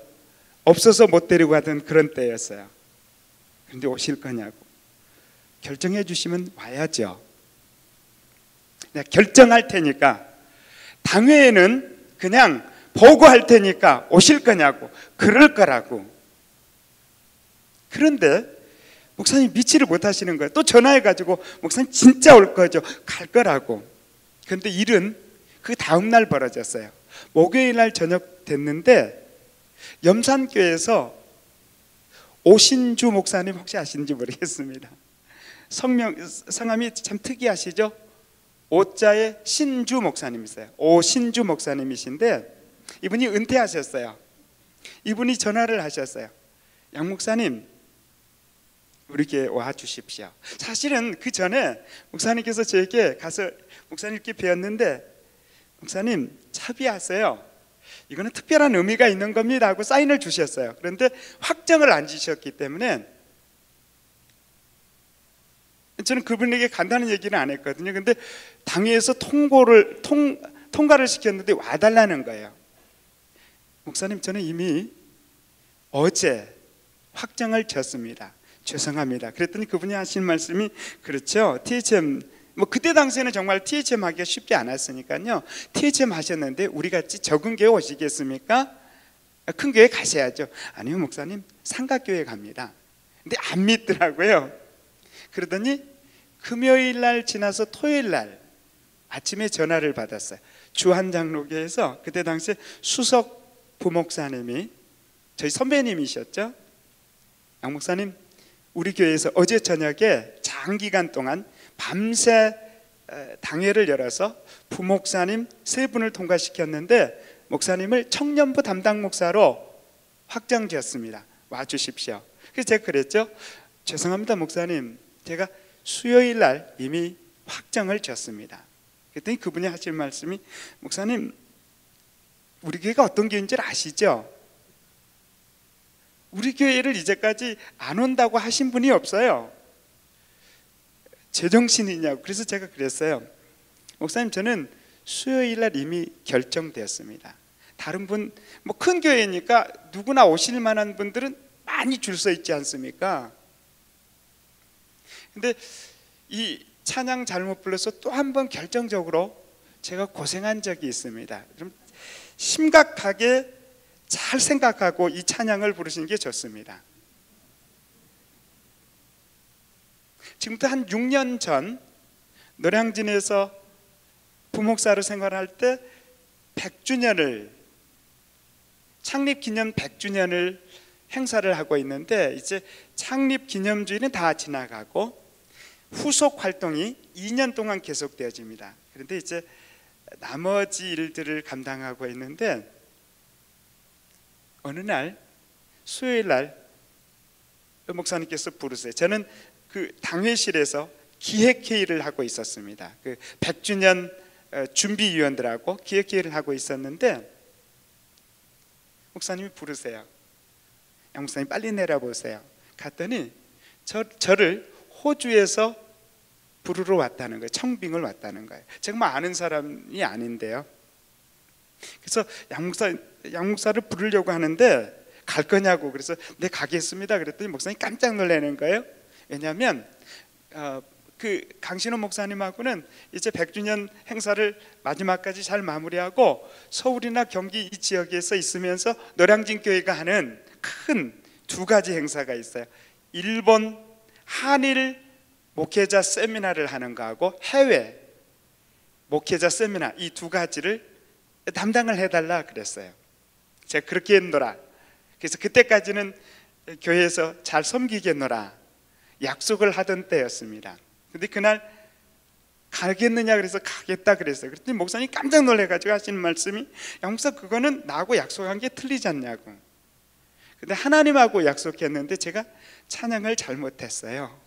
없어서 못 데리고 가던 그런 때였어요. 그런데 오실 거냐고. 결정해 주시면 와야죠. 내가 결정할 테니까, 당회에는 그냥 보고할 테니까 오실 거냐고. 그럴 거라고. 그런데 목사님 믿지를 못하시는 거예요. 또 전화해가지고 목사님 진짜 올 거죠, 갈 거라고. 그런데 일은 그 다음 날 벌어졌어요. 목요일 날 저녁 됐는데 염산교에서 오신주 목사님 혹시 아시는지 모르겠습니다. 성함이 참 특이하시죠? 오자에 신주 목사님이세요. 오신주 목사님이신데 이분이 은퇴하셨어요. 이분이 전화를 하셨어요. 양 목사님, 우리 교회 와 주십시오. 사실은 그 전에 목사님께서 저에게 가서 목사님께 배웠는데, 목사님 차비하세요. 이거는 특별한 의미가 있는 겁니다 하고 사인을 주셨어요. 그런데 확정을 안 주셨기 때문에 저는 그분에게 간다는 얘기는 안 했거든요. 근데 당회에서 통과를 시켰는데 와달라는 거예요. 목사님, 저는 이미 어제 확정을 졌습니다. 죄송합니다. 그랬더니 그분이 하신 말씀이, 그렇죠, THM 그때 당시에는 정말 THM 하기가 쉽지 않았으니까요, THM 하셨는데 우리 같이 적은 교회 오시겠습니까? 큰 교회 가셔야죠. 아니요 목사님, 삼각교회 갑니다. 근데 안 믿더라고요. 그러더니 금요일 날 지나서 토요일 날 아침에 전화를 받았어요. 주한장로교에서 그때 당시에 수석 부목사님이 저희 선배님이셨죠. 양 목사님, 우리 교회에서 어제 저녁에 장기간 동안 밤새 당회를 열어서 부목사님 3분을 통과시켰는데 목사님을 청년부 담당 목사로 확정지었습니다. 와주십시오. 그래서 제가 그랬죠. 죄송합니다 목사님, 제가 수요일 날 이미 확정을 지었습니다. 그랬더니 그분이 하실 말씀이, 목사님 우리 교회가 어떤 교회인지 아시죠? 우리 교회를 이제까지 안 온다고 하신 분이 없어요. 제정신이냐고. 그래서 제가 그랬어요. 목사님, 저는 수요일 날 이미 결정되었습니다. 다른 분, 큰 교회니까 누구나 오실 만한 분들은 많이 줄 서 있지 않습니까? 근데 이 찬양 잘못 불러서 또 한 번 결정적으로 제가 고생한 적이 있습니다. 좀 심각하게 잘 생각하고 이 찬양을 부르시는 게 좋습니다. 지금부터 한 6년 전 노량진에서 부목사로 생활할 때 100주년을, 창립기념 100주년을 행사를 하고 있는데, 이제 창립기념주일은 다 지나가고 후속 활동이 2년 동안 계속되어집니다. 그런데 이제 나머지 일들을 감당하고 있는데, 어느 날 수요일 날 목사님께서 부르세요. 저는 그 당회실에서 기획회의를 하고 있었습니다. 그 100주년 준비위원들하고 기획회의를 하고 있었는데 목사님이 부르세요. 양 목사님 빨리 내려보세요. 갔더니 저를 호주에서 부르러 왔다는 거예요. 청빙을 왔다는 거예요. 제가 뭐 아는 사람이 아닌데요. 그래서 양 목사를 부르려고 하는데 갈 거냐고. 그래서 네 가겠습니다. 그랬더니 목사님이 깜짝 놀라는 거예요. 왜냐하면 그 강신호 목사님하고는 이제 100주년 행사를 마지막까지 잘 마무리하고 서울이나 경기 이 지역에서 있으면서 노량진 교회가 하는 큰 2가지 행사가 있어요. 일본 한일 목회자 세미나를 하는 거하고 해외 목회자 세미나, 이 2가지를 담당을 해달라 그랬어요. 제가 그렇게 했노라. 그래서 그때까지는 교회에서 잘 섬기겠노라 약속을 하던 때였습니다. 근데 그날 가겠느냐 그래서 가겠다 그랬어요. 그랬더니 목사님이 깜짝 놀래가지고 하시는 말씀이, 양 목사 그거는 나하고 약속한 게 틀리지 않냐고. 근데 하나님하고 약속했는데 제가 찬양을 잘못했어요.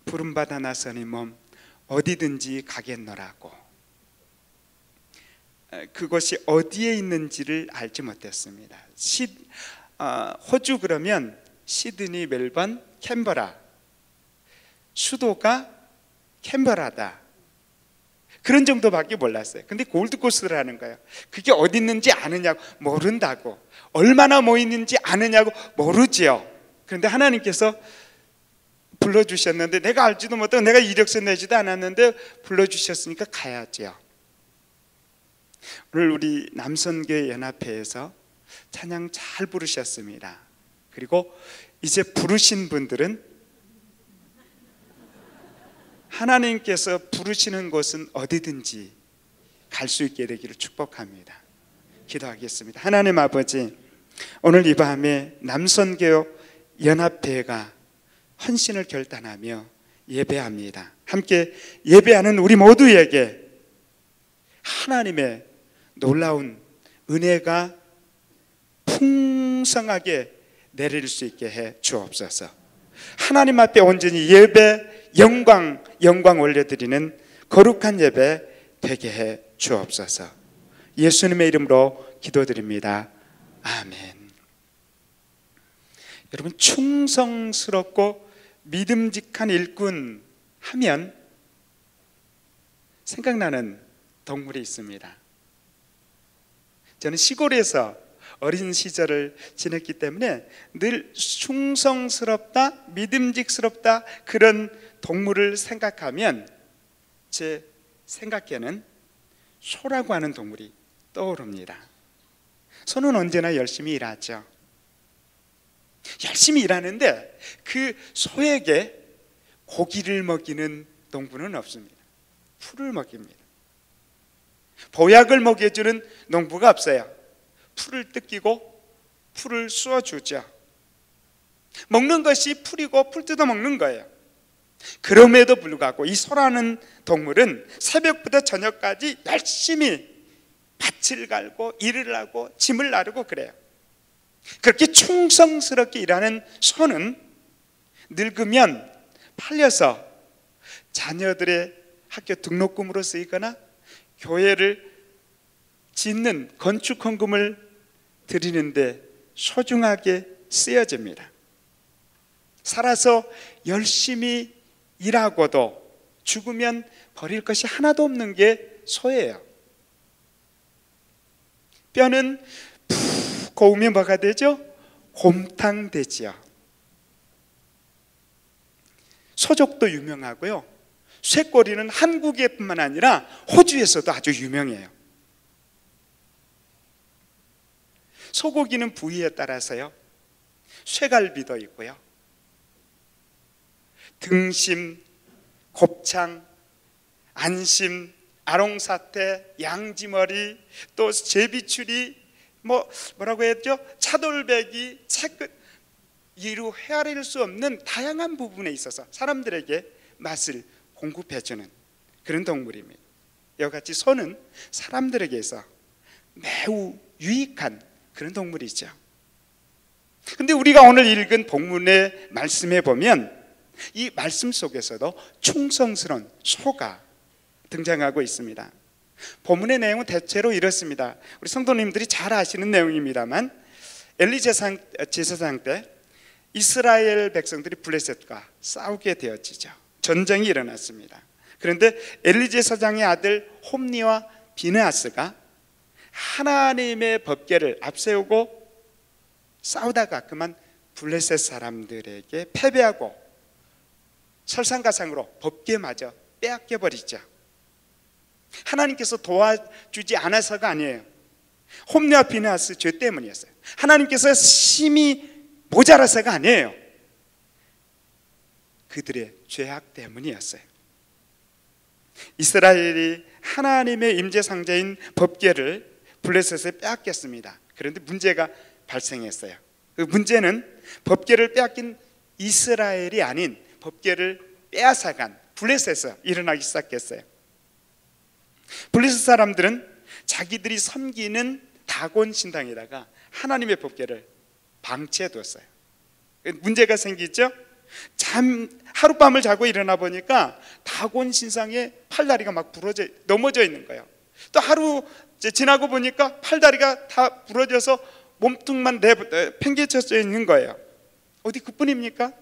부름받아 나서니 몸 어디든지 가겠노라고. 그것이 어디에 있는지를 알지 못했습니다. 호주 그러면 시드니, 멜번, 캔버라, 수도가 캔버라다, 그런 정도밖에 몰랐어요. 근데 골드코스트라는 거예요. 그게 어디 있는지 아느냐고. 모른다고. 얼마나 모이는지 아느냐고. 모르지요. 그런데 하나님께서 불러주셨는데, 내가 알지도 못하고 내가 이력서 내지도 않았는데 불러주셨으니까 가야지요. 오늘 우리 남선교회 연합회에서 찬양 잘 부르셨습니다. 그리고 이제 부르신 분들은 하나님께서 부르시는 곳은 어디든지 갈 수 있게 되기를 축복합니다. 기도하겠습니다. 하나님 아버지, 오늘 이 밤에 남선교 연합회가 헌신을 결단하며 예배합니다. 함께 예배하는 우리 모두에게 하나님의 놀라운 은혜가 풍성하게 내릴 수 있게 해 주옵소서. 하나님 앞에 온전히 예배, 영광 올려드리는 거룩한 예배 되게 해 주옵소서. 예수님의 이름으로 기도드립니다. 아멘. 여러분, 충성스럽고 믿음직한 일꾼 하면 생각나는 동물이 있습니다. 저는 시골에서 어린 시절을 지냈기 때문에 늘 충성스럽다, 믿음직스럽다 그런 동물을 생각하면 제 생각에는 소라고 하는 동물이 떠오릅니다. 소는 언제나 열심히 일하죠. 열심히 일하는데 그 소에게 고기를 먹이는 농부는 없습니다. 풀을 먹입니다. 보약을 먹여주는 농부가 없어요. 풀을 뜯기고 풀을 쏘아주죠. 먹는 것이 풀이고 풀 뜯어 먹는 거예요. 그럼에도 불구하고 이 소라는 동물은 새벽부터 저녁까지 열심히 밭을 갈고 일을 하고 짐을 나르고 그래요. 그렇게 충성스럽게 일하는 소는 늙으면 팔려서 자녀들의 학교 등록금으로 쓰이거나 교회를 짓는 건축 헌금을 드리는데 소중하게 쓰여집니다. 살아서 열심히 일하고도 죽으면 버릴 것이 하나도 없는 게 소예요. 뼈는 푹 고우면 뭐가 되죠? 곰탕 되지요. 소족도 유명하고요. 쇠꼬리는 한국에뿐만 아니라 호주에서도 아주 유명해요. 소고기는 부위에 따라서요, 쇠갈비도 있고요, 등심, 곱창, 안심, 아롱사태, 양지머리, 또 제비추리, 뭐라고 했죠? 차돌배기, 채끝, 이루 헤아릴 수 없는 다양한 부분에 있어서 사람들에게 맛을 공급해주는 그런 동물입니다. 이와 같이 소는 사람들에게서 매우 유익한 그런 동물이죠. 근데 우리가 오늘 읽은 본문의 말씀에 보면 이 말씀 속에서도 충성스러운 소가 등장하고 있습니다. 본문의 내용은 대체로 이렇습니다. 우리 성도님들이 잘 아시는 내용입니다만, 엘리 제사장 때 이스라엘 백성들이 블레셋과 싸우게 되어지죠. 전쟁이 일어났습니다. 그런데 엘리 제사장의 아들 홈니와 비느하스가 하나님의 법궤를 앞세우고 싸우다가 그만 블레셋 사람들에게 패배하고 설상가상으로 법궤마저 빼앗겨 버리죠. 하나님께서 도와주지 않아서가 아니에요. 홈리와 비느하스 죄 때문이었어요. 하나님께서 심히 모자라서가 아니에요. 그들의 죄악 때문이었어요. 이스라엘이 하나님의 임재상자인 법궤를 블레셋에 빼앗겼습니다. 그런데 문제가 발생했어요. 그 문제는 법궤를 빼앗긴 이스라엘이 아닌 법궤를 빼앗아간 블레셋에서 일어나기 시작했어요. 블레셋 사람들은 자기들이 섬기는 다곤 신당에다가 하나님의 법궤를 방치해뒀어요. 문제가 생기죠. 하룻밤을 자고 일어나 보니까 다곤 신상에 팔다리가 막 넘어져 있는 거예요. 또 하루 지나고 보니까 팔다리가 다 부러져서 몸뚱만 팽개쳐져 있는 거예요. 어디 그뿐입니까?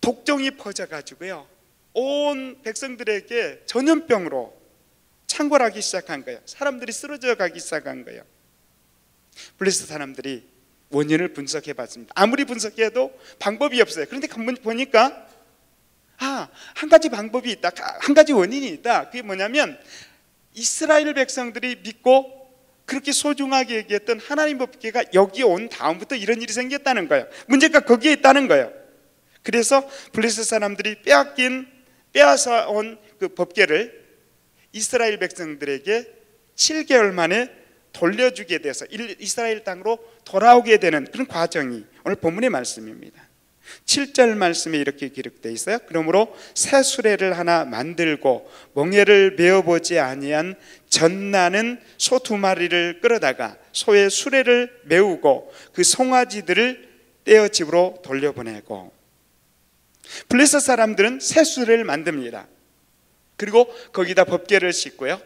독종이 퍼져가지고요, 온 백성들에게 전염병으로 창궐하기 시작한 거예요. 사람들이 쓰러져 가기 시작한 거예요. 블레셋 사람들이 원인을 분석해 봤습니다. 아무리 분석해도 방법이 없어요. 그런데 보니까 한 가지 방법이 있다. 한 가지 원인이 있다. 그게 뭐냐면 이스라엘 백성들이 믿고 그렇게 소중하게 얘기했던 하나님 법궤가 여기 온 다음부터 이런 일이 생겼다는 거예요. 문제가 거기에 있다는 거예요. 그래서 블레셋 사람들이 빼앗아 온 그 법궤를 이스라엘 백성들에게 7개월 만에 돌려주게 돼서 이스라엘 땅으로 돌아오게 되는 그런 과정이 오늘 본문의 말씀입니다. 7절 말씀에 이렇게 기록되어 있어요. 그러므로 새 수레를 하나 만들고 멍에를 메어보지 아니한 젖나는 소 2마리를 끌어다가 소의 수레를 메우고 그 송아지들을 떼어 집으로 돌려보내고. 블레셋 사람들은 새 수레를 만듭니다. 그리고 거기다 법궤를 싣고요,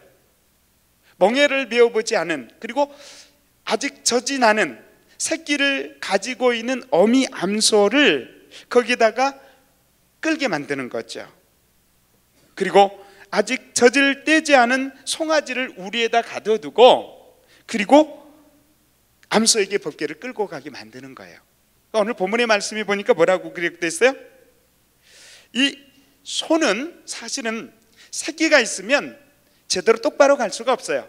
멍에를 메어보지 않은, 그리고 아직 젖이 나는 새끼를 가지고 있는 어미 암소를 거기다가 끌게 만드는 거죠. 그리고 아직 젖을 떼지 않은 송아지를 우리에다 가둬두고, 그리고 암소에게 법궤를 끌고 가게 만드는 거예요. 오늘 본문의 말씀이 보니까 뭐라고 기록되어 있어요? 이 소는 사실은 새끼가 있으면 제대로 똑바로 갈 수가 없어요.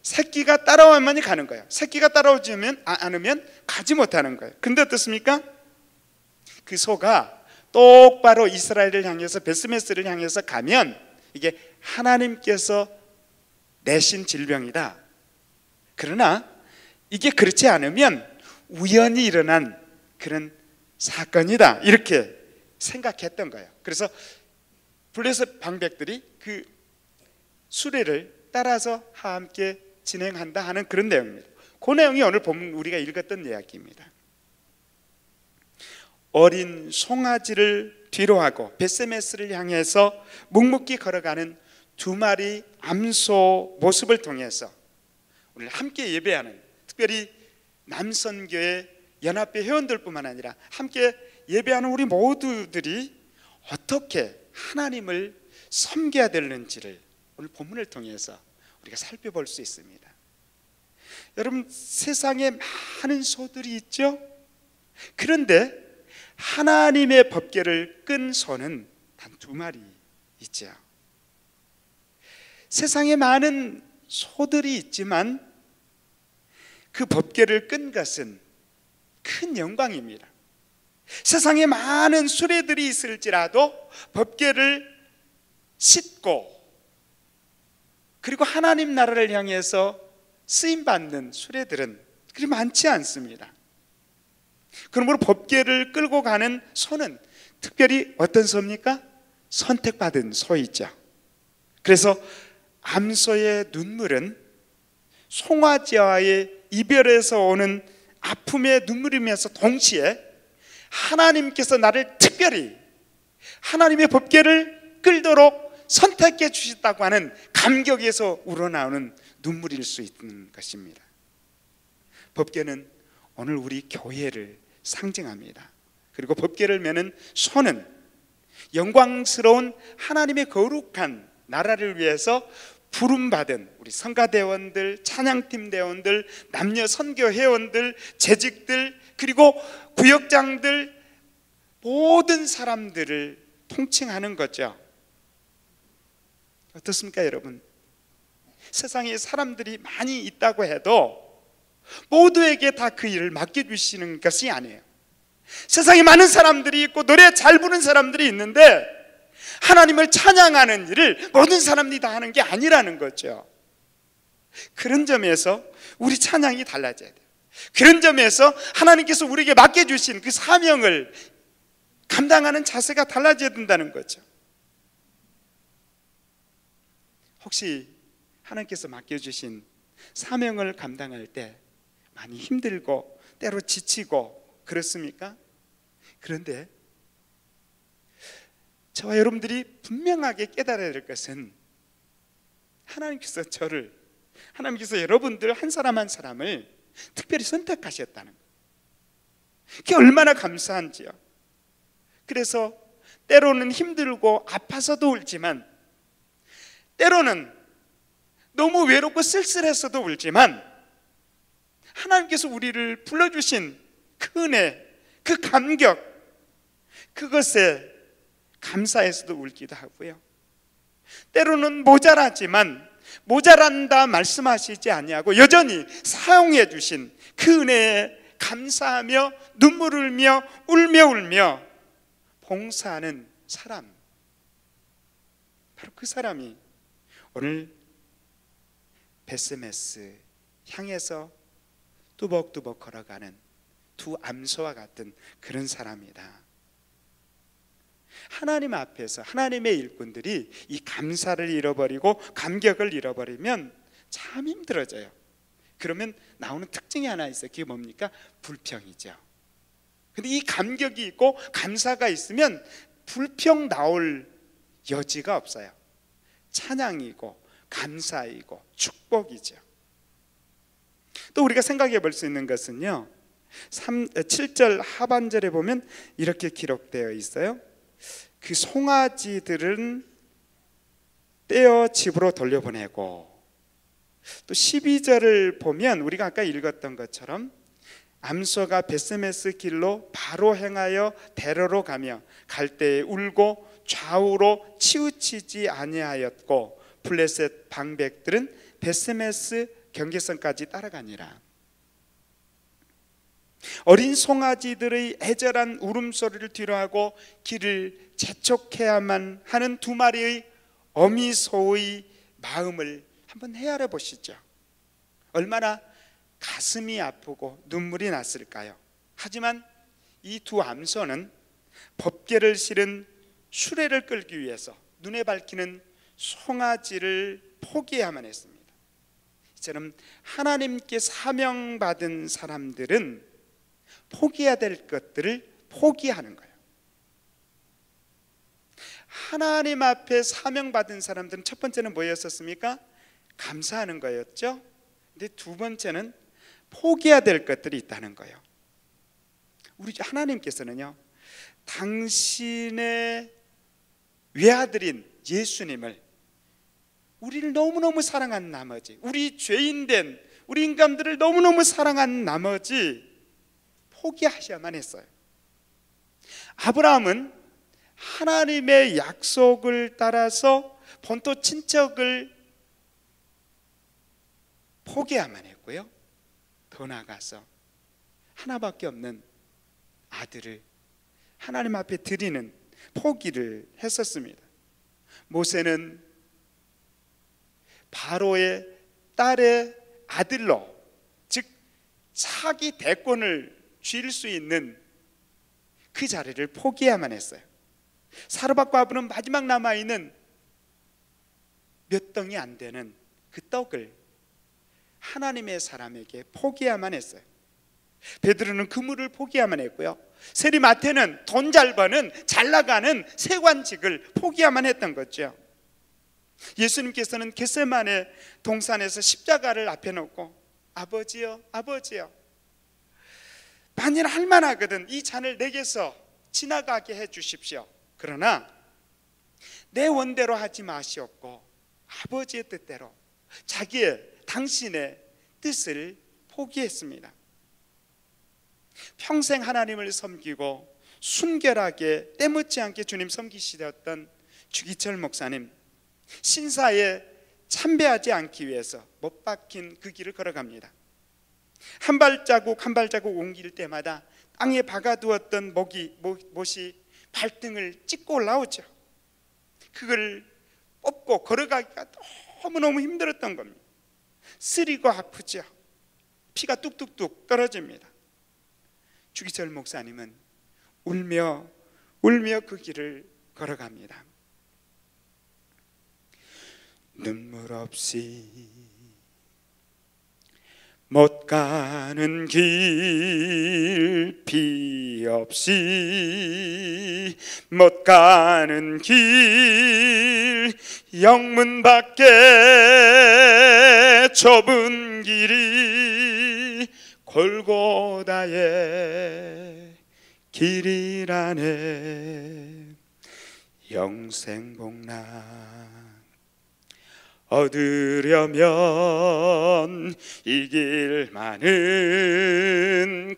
새끼가 따라와야만이 가는 거예요. 새끼가 따라오지 않으면 가지 못하는 거예요. 근데 어떻습니까? 그 소가 똑바로 이스라엘을 향해서, 베스메스를 향해서 가면 이게 하나님께서 내신 질병이다. 그러나 이게 그렇지 않으면 우연히 일어난 그런 사건이다, 이렇게 생각했던 거예요. 그래서 블레셋 방백들이 그 수레를 따라서 함께 진행한다 하는 그런 내용입니다. 그 내용이 오늘 본문 우리가 읽었던 이야기입니다. 어린 송아지를 뒤로하고 베스메스를 향해서 묵묵히 걸어가는 2마리 암소 모습을 통해서 오늘 함께 예배하는, 특별히 남선교회 연합회 회원들뿐만 아니라 함께 예배하는 우리 모두들이 어떻게 하나님을 섬겨야 되는지를 오늘 본문을 통해서 우리가 살펴볼 수 있습니다. 여러분, 세상에 많은 소들이 있죠. 그런데 하나님의 법궤를 끈 소는 단 2마리 있죠. 세상에 많은 소들이 있지만 그 법궤를 끈 것은 큰 영광입니다. 세상에 많은 수레들이 있을지라도 법궤를 싣고 그리고 하나님 나라를 향해서 쓰임받는 수레들은 그리 많지 않습니다. 그러므로 법궤를 끌고 가는 소는 특별히 어떤 소입니까? 선택받은 소이죠. 그래서 암소의 눈물은 송아지와의 이별에서 오는 아픔의 눈물이면서 동시에 하나님께서 나를 특별히 하나님의 법궤를 끌도록 선택해 주셨다고 하는 감격에서 우러나오는 눈물일 수 있는 것입니다. 법궤는 오늘 우리 교회를 상징합니다. 그리고 법궤를 메는 소는 영광스러운 하나님의 거룩한 나라를 위해서 부름받은 우리 성가대원들, 찬양팀 대원들, 남녀 선교 회원들, 재직들, 그리고 구역장들, 모든 사람들을 통칭하는 거죠. 어떻습니까, 여러분? 세상에 사람들이 많이 있다고 해도 모두에게 다 그 일을 맡겨주시는 것이 아니에요. 세상에 많은 사람들이 있고 노래 잘 부르는 사람들이 있는데 하나님을 찬양하는 일을 모든 사람들이 다 하는 게 아니라는 거죠. 그런 점에서 우리 찬양이 달라져야 돼요. 그런 점에서 하나님께서 우리에게 맡겨주신 그 사명을 감당하는 자세가 달라져야 된다는 거죠. 혹시 하나님께서 맡겨주신 사명을 감당할 때 많이 힘들고 때로 지치고 그렇습니까? 그런데 저와 여러분들이 분명하게 깨달아야 될 것은 하나님께서 하나님께서 여러분들 한 사람 한 사람을 특별히 선택하셨다는 거예요. 그게 얼마나 감사한지요. 그래서 때로는 힘들고 아파서도 울지만, 때로는 너무 외롭고 쓸쓸해서도 울지만, 하나님께서 우리를 불러주신 그 은혜, 그 감격, 그것에 감사해서도 울기도 하고요. 때로는 모자라지만 모자란다 말씀하시지 아니하고 여전히 사용해 주신 그 은혜에 감사하며 눈물을 흘며 울며 봉사하는 사람, 바로 그 사람이 오늘 베스메스 향해서 뚜벅뚜벅 걸어가는 두 암소와 같은 그런 사람이다. 하나님 앞에서 하나님의 일꾼들이 이 감사를 잃어버리고 감격을 잃어버리면 참 힘들어져요. 그러면 나오는 특징이 하나 있어요. 그게 뭡니까? 불평이죠. 근데 이 감격이 있고 감사가 있으면 불평 나올 여지가 없어요. 찬양이고 감사이고 축복이죠. 또 우리가 생각해 볼 수 있는 것은요, 7절 하반절에 보면 이렇게 기록되어 있어요. 그 송아지들은 떼어 집으로 돌려보내고, 또 12절을 보면 우리가 아까 읽었던 것처럼 암소가 베스메스 길로 바로 행하여 대로로 가며 갈 때에 울고 좌우로 치우치지 아니하였고 블레셋 방백들은 베스메스 경계선까지 따라가니라. 어린 송아지들의 애절한 울음소리를 뒤로하고 길을 재촉해야만 하는 두 마리의 어미소의 마음을 한번 헤아려 보시죠. 얼마나 가슴이 아프고 눈물이 났을까요? 하지만 이 두 암소는 법궤를 실은 수레를 끌기 위해서 눈에 밝히는 송아지를 포기해야만 했습니다. 이처럼 하나님께 사명받은 사람들은 포기해야 될 것들을 포기하는 거예요. 하나님 앞에 사명받은 사람들은 첫 번째는 뭐였었습니까? 감사하는 거였죠. 근데 두 번째는 포기해야 될 것들이 있다는 거예요. 우리 하나님께서는요, 당신의 외아들인 예수님을 우리를 너무너무 사랑한 나머지, 우리 죄인된 우리 인간들을 너무너무 사랑한 나머지 포기하셔야만 했어요. 아브라함은 하나님의 약속을 따라서 본토 친척을 포기해야만 했고요, 더 나아가서 하나밖에 없는 아들을 하나님 앞에 드리는 포기를 했었습니다. 모세는 바로의 딸의 아들로, 즉 차기 대권을 쥘 수 있는 그 자리를 포기해야만 했어요. 사르밧과 아브는 마지막 남아있는 몇 덩이 안 되는 그 떡을 하나님의 사람에게 포기해야만 했어요. 베드로는 그물을 포기해야만 했고요, 세리마태는 돈 잘 버는 잘 나가는 세관직을 포기해야만 했던 거죠. 예수님께서는 겟세마네 동산에서 십자가를 앞에 놓고 아버지여, 아버지여, 만일 할만하거든 이 잔을 내게서 지나가게 해 주십시오. 그러나 내 원대로 하지 마시옵고 아버지의 뜻대로, 자기의 당신의 뜻을 포기했습니다. 평생 하나님을 섬기고 순결하게 때묻지 않게 주님 섬기시던 주기철 목사님, 신사에 참배하지 않기 위해서 못 박힌 그 길을 걸어갑니다. 한 발자국 한 발자국 옮길 때마다 땅에 박아두었던 못이 발등을 찍고 올라오죠. 그걸 뽑고 걸어가기가 너무너무 힘들었던 겁니다. 쓰리고 아프죠. 피가 뚝뚝뚝 떨어집니다. 주기철 목사님은 울며 그 길을 걸어갑니다. 눈물 없이 못 가는 길, 비 없이 못 가는 길, 영문 밖에 좁은 길이 골고다의 길이라네. 영생복락 얻으려면 이 길만은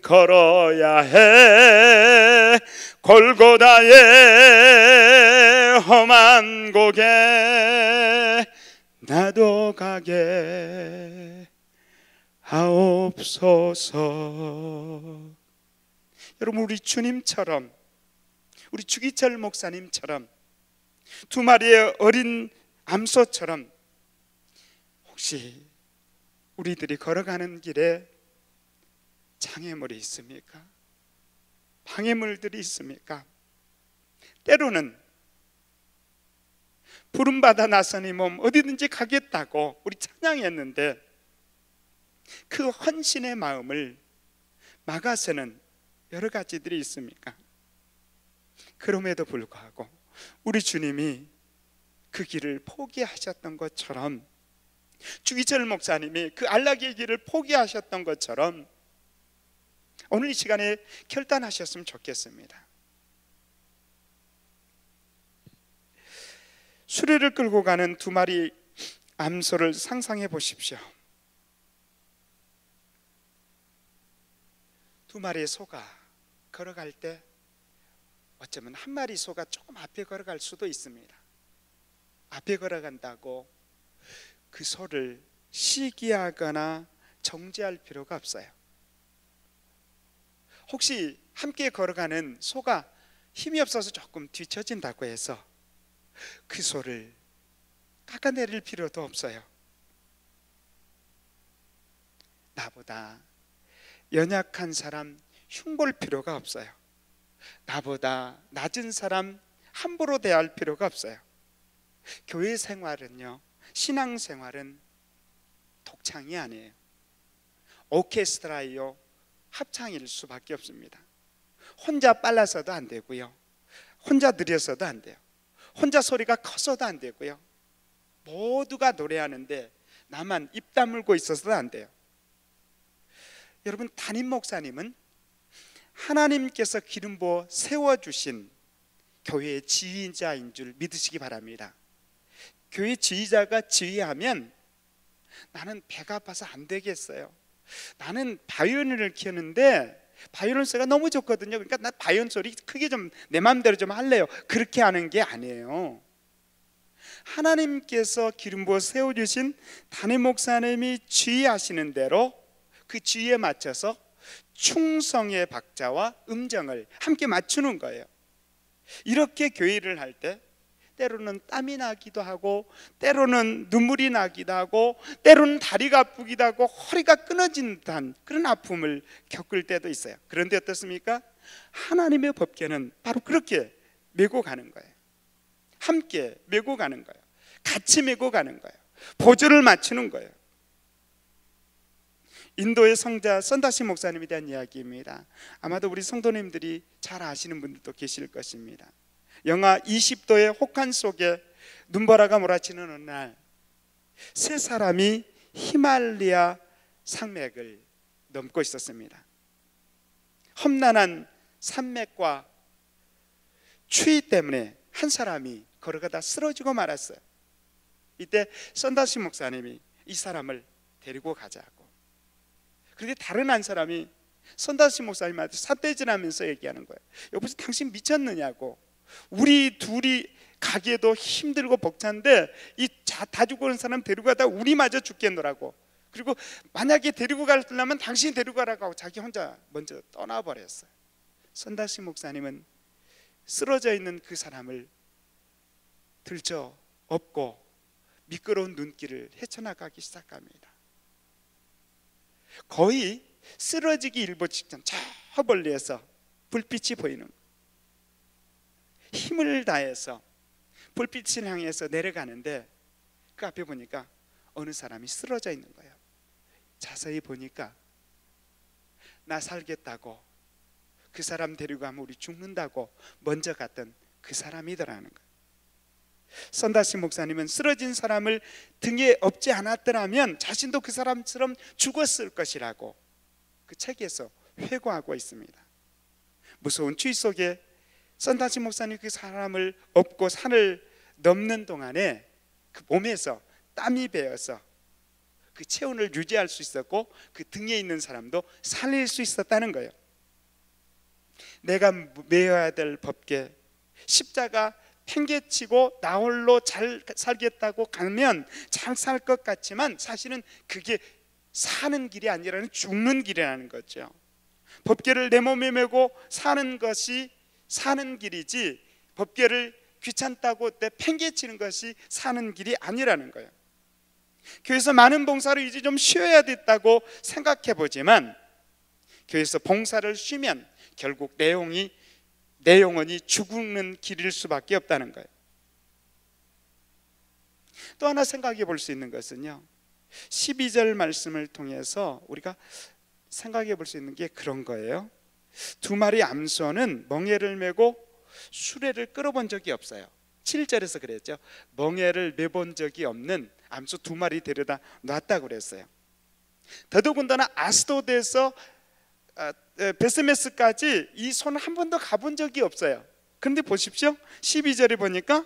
걸어야 해. 골고다의 험한 고개 나도 가게 하옵소서. 여러분, 우리 주님처럼, 우리 주기철 목사님처럼, 두 마리의 어린 암소처럼 혹시 우리들이 걸어가는 길에 장애물이 있습니까? 방해물들이 있습니까? 때로는 부름받아 나선 이 몸 어디든지 가겠다고 우리 찬양했는데 그 헌신의 마음을 막아서는 여러 가지들이 있습니까? 그럼에도 불구하고 우리 주님이 그 길을 포기하셨던 것처럼, 주기철 목사님이 그 안락의 길을 포기하셨던 것처럼 오늘 이 시간에 결단하셨으면 좋겠습니다. 수레를 끌고 가는 두 마리 암소를 상상해 보십시오. 두 마리의 소가 걸어갈 때 어쩌면 한 마리 소가 조금 앞에 걸어갈 수도 있습니다. 앞에 걸어간다고 그 소를 시기하거나 정지할 필요가 없어요. 혹시 함께 걸어가는 소가 힘이 없어서 조금 뒤처진다고 해서 그 소를 깎아내릴 필요도 없어요. 나보다 연약한 사람 흉볼 필요가 없어요. 나보다 낮은 사람 함부로 대할 필요가 없어요. 교회 생활은요, 신앙 생활은 독창이 아니에요. 오케스트라요, 합창일 수밖에 없습니다. 혼자 빨라서도 안 되고요, 혼자 느려서도 안 돼요. 혼자 소리가 커서도 안 되고요, 모두가 노래하는데 나만 입 다물고 있어서도 안 돼요. 여러분, 담임 목사님은 하나님께서 기름 부어 세워주신 교회의 지휘자인 줄 믿으시기 바랍니다. 교회 지휘자가 지휘하면 나는 배가 아파서 안 되겠어요. 나는 바이올린을 키우는데 바이올린 소리가 너무 좋거든요. 그러니까 나 바이올린 소리 크게 좀 내 마음대로 좀 할래요. 그렇게 하는 게 아니에요. 하나님께서 기름 부어 세워주신 담임 목사님이 지휘하시는 대로 그 지휘에 맞춰서 충성의 박자와 음정을 함께 맞추는 거예요. 이렇게 교회를 할 때 때로는 땀이 나기도 하고, 때로는 눈물이 나기도 하고, 때로는 다리가 아프기도 하고, 허리가 끊어진 듯한 그런 아픔을 겪을 때도 있어요. 그런데 어떻습니까? 하나님의 법궤는 바로 그렇게 메고 가는 거예요. 함께 메고 가는 거예요. 같이 메고 가는 거예요. 보조를 맞추는 거예요. 인도의 성자 선다시 목사님에 대한 이야기입니다. 아마도 우리 성도님들이 잘 아시는 분들도 계실 것입니다. 영하 20도의 혹한 속에 눈보라가 몰아치는 어느 날, 세 사람이 히말리아 산맥을 넘고 있었습니다. 험난한 산맥과 추위 때문에 한 사람이 걸어가다 쓰러지고 말았어요. 이때 선다시 목사님이 이 사람을 데리고 가자고. 그런데 다른 한 사람이 선다시 목사님한테 삿대질하면서 얘기하는 거예요. 여보세요, 당신 미쳤느냐고. 우리 둘이 가기에도 힘들고 벅찬데 이 다 죽고 온 사람 데리고 가다 우리마저 죽겠노라고. 그리고 만약에 데리고 가려면 당신이 데리고 가라고 하고 자기 혼자 먼저 떠나버렸어요. 선다시 목사님은 쓰러져 있는 그 사람을 들쳐 업고 미끄러운 눈길을 헤쳐나가기 시작합니다. 거의 쓰러지기 일보 직전 저 멀리에서 불빛이 보이는 거예요. 힘을 다해서 불빛을 향해서 내려가는데 그 앞에 보니까 어느 사람이 쓰러져 있는 거예요. 자세히 보니까 나 살겠다고, 그 사람 데리고 가면 우리 죽는다고 먼저 갔던 그 사람이더라는 거예요. 선다시 목사님은 쓰러진 사람을 등에 업지 않았더라면 자신도 그 사람처럼 죽었을 것이라고 그 책에서 회고하고 있습니다. 무서운 추위 속에 선다시 목사님 그 사람을 업고 산을 넘는 동안에 그 몸에서 땀이 배어서 그 체온을 유지할 수 있었고 그 등에 있는 사람도 살릴 수 있었다는 거예요. 내가 메어야 될 법궤, 십자가 팽개치고 나 홀로 잘 살겠다고 가면 잘 살 것 같지만 사실은 그게 사는 길이 아니라는 죽는 길이라는 거죠. 법궤를 내 몸에 메고 사는 것이 사는 길이지 법궤를 귀찮다고 내 팽개치는 것이 사는 길이 아니라는 거예요. 교회에서 많은 봉사를 이제 좀 쉬어야 됐다고 생각해 보지만 교회에서 봉사를 쉬면 결국 내 영혼이 죽는 길일 수밖에 없다는 거예요. 또 하나 생각해 볼 수 있는 것은요, 12절 말씀을 통해서 우리가 생각해 볼 수 있는 게 그런 거예요. 두 마리 암소는 멍에를 메고 수레를 끌어본 적이 없어요. 7절에서 그랬죠. 멍에를 메본 적이 없는 암소 두 마리 데려다 놨다고 그랬어요. 더더군다나 아스도드에서 베스메스까지 이 소는 한 번도 가본 적이 없어요. 그런데 보십시오, 12절에 보니까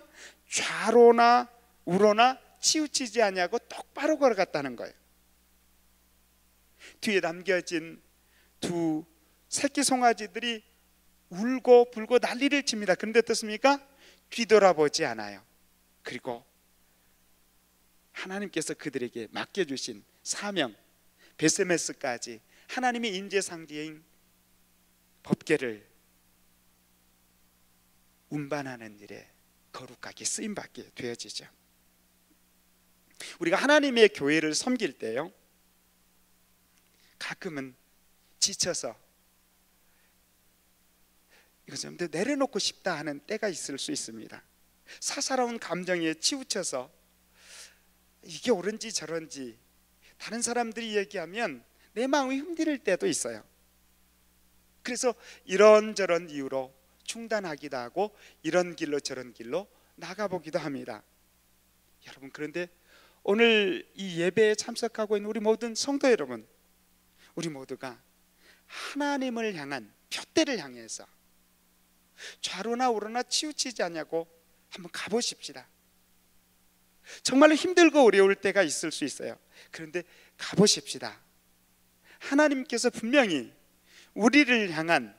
좌로나 우로나 치우치지 아니하고 똑바로 걸어갔다는 거예요. 뒤에 남겨진 두 새끼 송아지들이 울고 불고 난리를 칩니다. 그런데 어떻습니까? 뒤돌아보지 않아요. 그리고 하나님께서 그들에게 맡겨주신 사명 베스메스까지 하나님의 인재상지인 법궤를 운반하는 일에 거룩하게 쓰임받게 되어지죠. 우리가 하나님의 교회를 섬길 때요, 가끔은 지쳐서 이거 좀 더 내려놓고 싶다 하는 때가 있을 수 있습니다. 사사로운 감정에 치우쳐서 이게 옳은지 저런지 다른 사람들이 얘기하면 내 마음이 흔들릴 때도 있어요. 그래서 이런저런 이유로 중단하기도 하고 이런 길로 저런 길로 나가보기도 합니다. 여러분, 그런데 오늘 이 예배에 참석하고 있는 우리 모든 성도 여러분, 우리 모두가 하나님을 향한 표대를 향해서 좌로나 우로나 치우치지 않냐고 한번 가보십시다. 정말로 힘들고 어려울 때가 있을 수 있어요. 그런데 가보십시다. 하나님께서 분명히 우리를 향한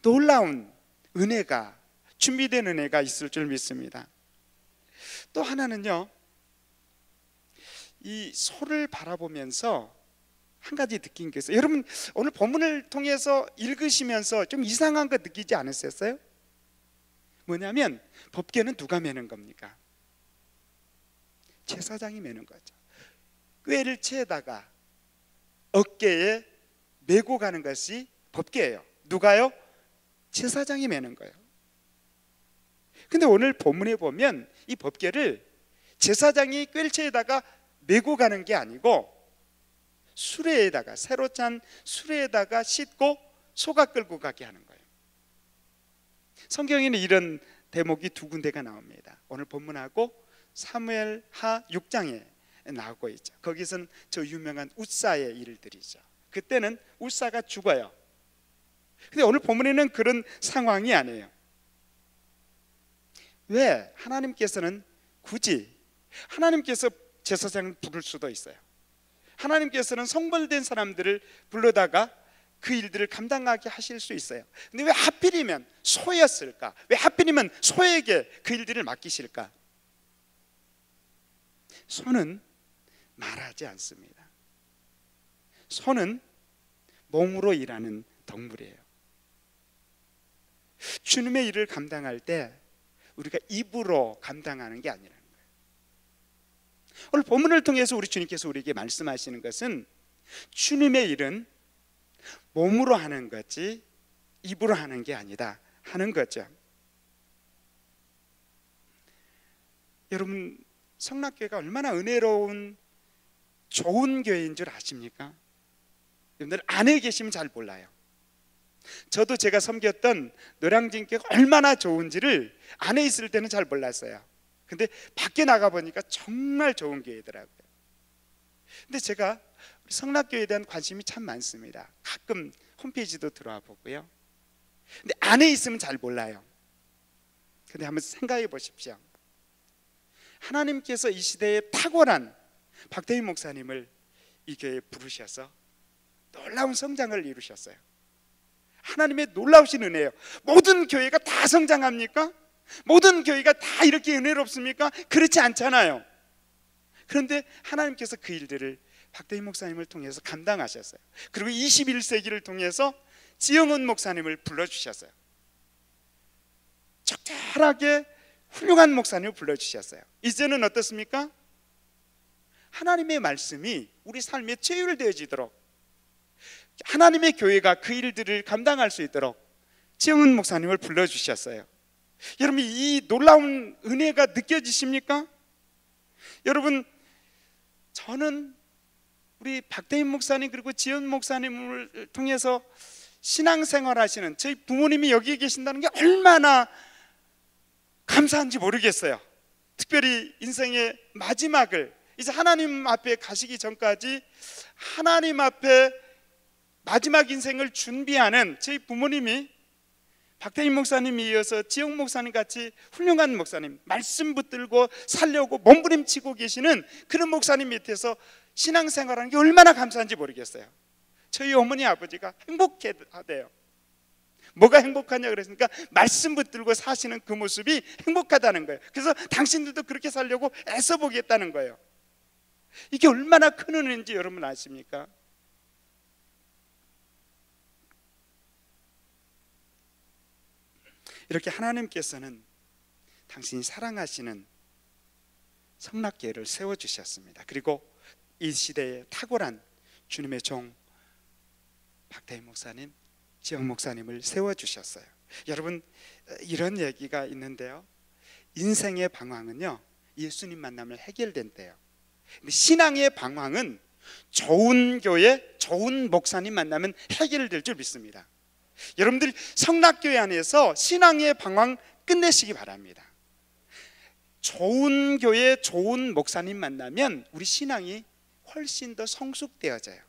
놀라운 은혜가, 준비된 은혜가 있을 줄 믿습니다. 또 하나는요, 이 소를 바라보면서 한 가지 느낀 게 있어요. 여러분, 오늘 본문을 통해서 읽으시면서 좀 이상한 거 느끼지 않으셨어요? 뭐냐면 법궤는 누가 매는 겁니까? 제사장이 매는 거죠. 꾀를 채에다가 어깨에 메고 가는 것이 법궤예요. 누가요? 제사장이 매는 거예요. 근데 오늘 본문에 보면 이 법궤를 제사장이 꾀체에다가 메고 가는 게 아니고 수레에다가, 새로 짠 수레에다가 싣고 소가 끌고 가게 하는 거예요. 성경에는 이런 대목이 두 군데가 나옵니다. 오늘 본문하고 사무엘하 6장에 나오고 있죠. 거기서는 저 유명한 웃사의 일들이죠. 그때는 웃사가 죽어요. 근데 오늘 본문에는 그런 상황이 아니에요. 왜? 하나님께서는 굳이 하나님께서 제사장을 부를 수도 있어요. 하나님께서는 성벌된 사람들을 불러다가 그 일들을 감당하게 하실 수 있어요. 근데 왜 하필이면 소였을까? 왜 하필이면 소에게 그 일들을 맡기실까? 소는 말하지 않습니다. 소는 몸으로 일하는 동물이에요. 주님의 일을 감당할 때 우리가 입으로 감당하는 게 아니라는 거예요. 오늘 본문을 통해서 우리 주님께서 우리에게 말씀하시는 것은 주님의 일은 몸으로 하는 거지 입으로 하는 게 아니다 하는 거죠. 여러분, 성락교회가 얼마나 은혜로운 좋은 교회인 줄 아십니까? 여러분들 안에 계시면 잘 몰라요. 저도 제가 섬겼던 노량진교회가 얼마나 좋은지를 안에 있을 때는 잘 몰랐어요. 근데 밖에 나가 보니까 정말 좋은 교회더라고요. 근데 제가 성락교회에 대한 관심이 참 많습니다. 가끔 홈페이지도 들어와 보고요. 근데 안에 있으면 잘 몰라요. 근데 한번 생각해 보십시오. 하나님께서 이 시대에 탁월한 박대희 목사님을 이 교회에 부르셔서 놀라운 성장을 이루셨어요. 하나님의 놀라우신 은혜예요. 모든 교회가 다 성장합니까? 모든 교회가 다 이렇게 은혜롭습니까? 그렇지 않잖아요. 그런데 하나님께서 그 일들을 박대희 목사님을 통해서 감당하셨어요. 그리고 21세기를 통해서 지영은 목사님을 불러주셨어요. 적절하게 훌륭한 목사님을 불러주셨어요. 이제는 어떻습니까? 하나님의 말씀이 우리 삶에 체율되어지도록, 하나님의 교회가 그 일들을 감당할 수 있도록 지영은 목사님을 불러주셨어요. 여러분, 이 놀라운 은혜가 느껴지십니까? 여러분, 저는 우리 박대인 목사님 그리고 지연 목사님을 통해서 신앙생활 하시는 저희 부모님이 여기 계신다는 게 얼마나 감사한지 모르겠어요. 특별히 인생의 마지막을 이제 하나님 앞에 가시기 전까지 하나님 앞에 마지막 인생을 준비하는 저희 부모님이 박태인 목사님이 이어서 지영 목사님 같이 훌륭한 목사님, 말씀 붙들고 살려고 몸부림치고 계시는 그런 목사님 밑에서 신앙생활하는 게 얼마나 감사한지 모르겠어요. 저희 어머니 아버지가 행복하대요. 뭐가 행복하냐 그랬으니까 말씀 붙들고 사시는 그 모습이 행복하다는 거예요. 그래서 당신들도 그렇게 살려고 애써 보겠다는 거예요. 이게 얼마나 큰 은혜인지 여러분 아십니까? 이렇게 하나님께서는 당신이 사랑하시는 성락교회를 세워주셨습니다. 그리고 이 시대에 탁월한 주님의 종 박태희 목사님, 지영 목사님을 세워주셨어요. 여러분, 이런 얘기가 있는데요, 인생의 방황은요 예수님 만나면 해결된대요. 근데 신앙의 방황은 좋은 교회, 좋은 목사님 만나면 해결될 줄 믿습니다. 여러분들 성락교회 안에서 신앙의 방황 끝내시기 바랍니다. 좋은 교회, 좋은 목사님 만나면 우리 신앙이 훨씬 더 성숙되어져요.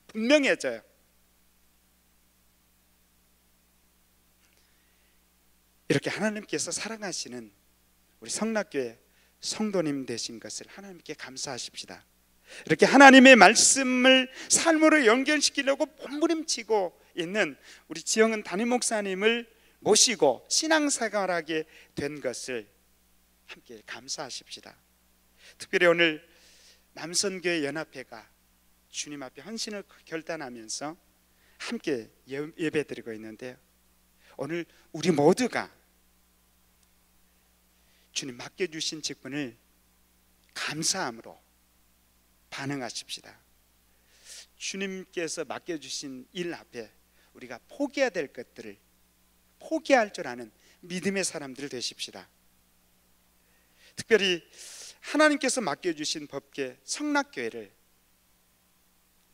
분명해져요. 이렇게 하나님께서 사랑하시는 우리 성락교회 성도님 되신 것을 하나님께 감사하십시다. 이렇게 하나님의 말씀을 삶으로 연결시키려고 몸부림치고 있는 우리 지영은 담임 목사님을 모시고 신앙생활하게 된 것을 함께 감사하십시다. 특별히 오늘 남선교회 연합회가 주님 앞에 헌신을 결단하면서 함께 예배드리고 있는데요, 오늘 우리 모두가 주님 맡겨주신 직분을 감사함으로 반응하십시다. 주님께서 맡겨주신 일 앞에 우리가 포기해야 될 것들을 포기할 줄 아는 믿음의 사람들 되십시다. 특별히 하나님께서 맡겨주신 법계 성락교회를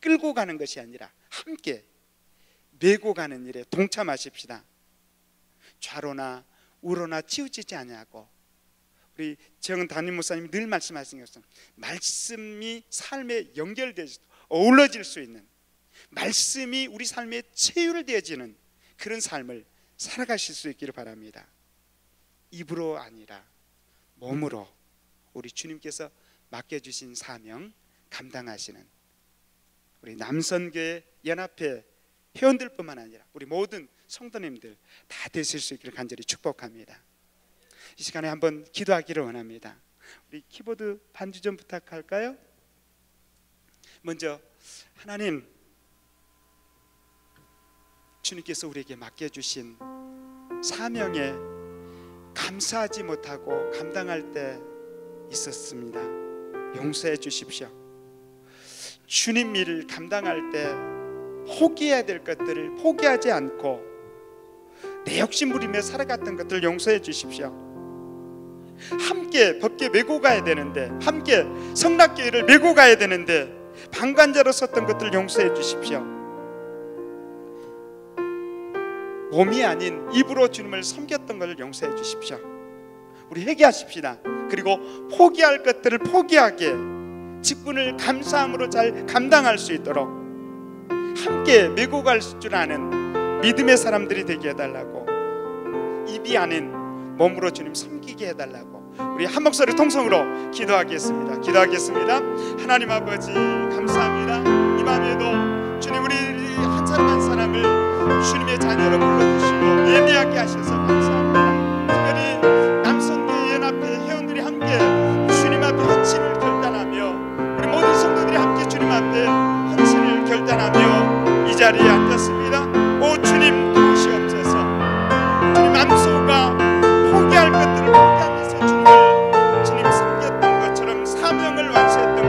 끌고 가는 것이 아니라 함께 메고 가는 일에 동참하십시다. 좌로나 우로나 치우치지 아니하고, 우리 지영은 담임 목사님이 늘 말씀하신 것처럼 말씀이 삶에 연결되지, 어우러질 수 있는, 말씀이 우리 삶에 체율되어지는 그런 삶을 살아가실 수 있기를 바랍니다. 입으로 아니라 몸으로 우리 주님께서 맡겨주신 사명 감당하시는 우리 남선교회 연합회 회원들뿐만 아니라 우리 모든 성도님들 다 되실 수 있기를 간절히 축복합니다. 이 시간에 한번 기도하기를 원합니다. 우리 키보드 반주 좀 부탁할까요? 먼저 하나님, 주님께서 우리에게 맡겨주신 사명에 감사하지 못하고 감당할 때 있었습니다. 용서해 주십시오. 주님 일을 감당할 때 포기해야 될 것들을 포기하지 않고 내 욕심 부리며 살아갔던 것들을 용서해 주십시오. 함께 법계 메고 가야 되는데, 함께 성락교회를 메고 가야 되는데 방관자로 섰던 것들을 용서해 주십시오. 몸이 아닌 입으로 주님을 섬겼던 것을 용서해 주십시오. 우리 회개하십시다. 그리고 포기할 것들을 포기하게 직분을 감사함으로 잘 감당할 수 있도록 함께 메고 갈 줄 아는 믿음의 사람들이 되게 해달라고, 입이 아닌 몸으로 주님 섬기게 해달라고 우리 한 목소리 통성으로 기도하겠습니다. 기도하겠습니다. 하나님 아버지 감사합니다. 이 밤에도 주님 우리 한 사람 한 사람을 주님의 자녀로 불러주시고 예배하게 하셔서 감사합니다. 특별히 남선교회 연합회 회원들이 함께 주님 앞에 헌신을 결단하며 우리 모든 성도들이 함께 주님 앞에 헌신을 결단하며 이 자리에 앉았습니다. 오 주님 도우시옵소서. 주님 암소가 포기할 것들을 포기하면서 주님 섬겼던 것처럼 사명을 완수했던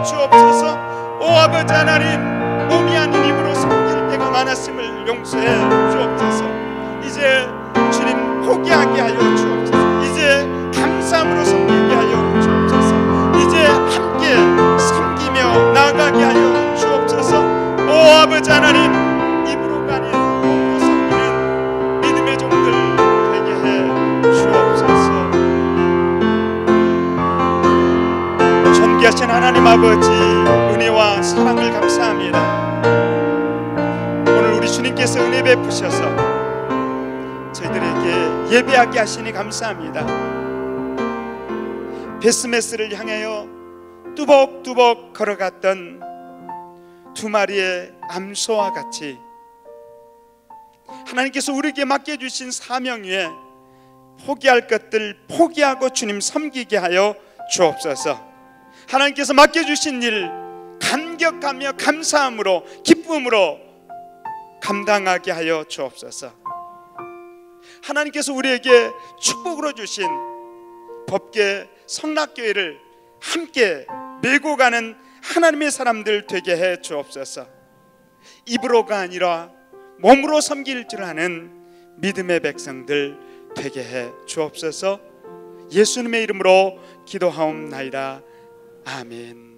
주옵소서. 오 아버지 하나님, 몸이 아닌 입으로 섬길 때가 많았음을 용서해 주옵소서. 이제 주님 포기하게 하여 주옵소서. 이제 감사함으로 섬기게 하여 주옵소서. 이제 함께 섬기며 나아가게 하여 주옵소서. 오 아버지 하나님, 입으로가 아닌 몸으로 섬기는 믿음의 종들 되게 해 주옵소서. 존귀하신 하나님 아버지, 은혜와 사랑을 감사합니다. 오늘 우리 주님께서 은혜 베푸셔서 저희들에게 예배하게 하시니 감사합니다. 베스메스를 향하여 뚜벅뚜벅 걸어갔던 두 마리의 암소와 같이 하나님께서 우리에게 맡겨주신 사명 위에 포기할 것들 포기하고 주님 섬기게 하여 주옵소서. 하나님께서 맡겨주신 일 감격하며 감사함으로 기쁨으로 감당하게 하여 주옵소서. 하나님께서 우리에게 축복으로 주신 법계 성락교회를 함께 메고 가는 하나님의 사람들 되게 해 주옵소서. 입으로가 아니라 몸으로 섬길 줄 아는 믿음의 백성들 되게 해 주옵소서. 예수님의 이름으로 기도하옵나이다. 아멘.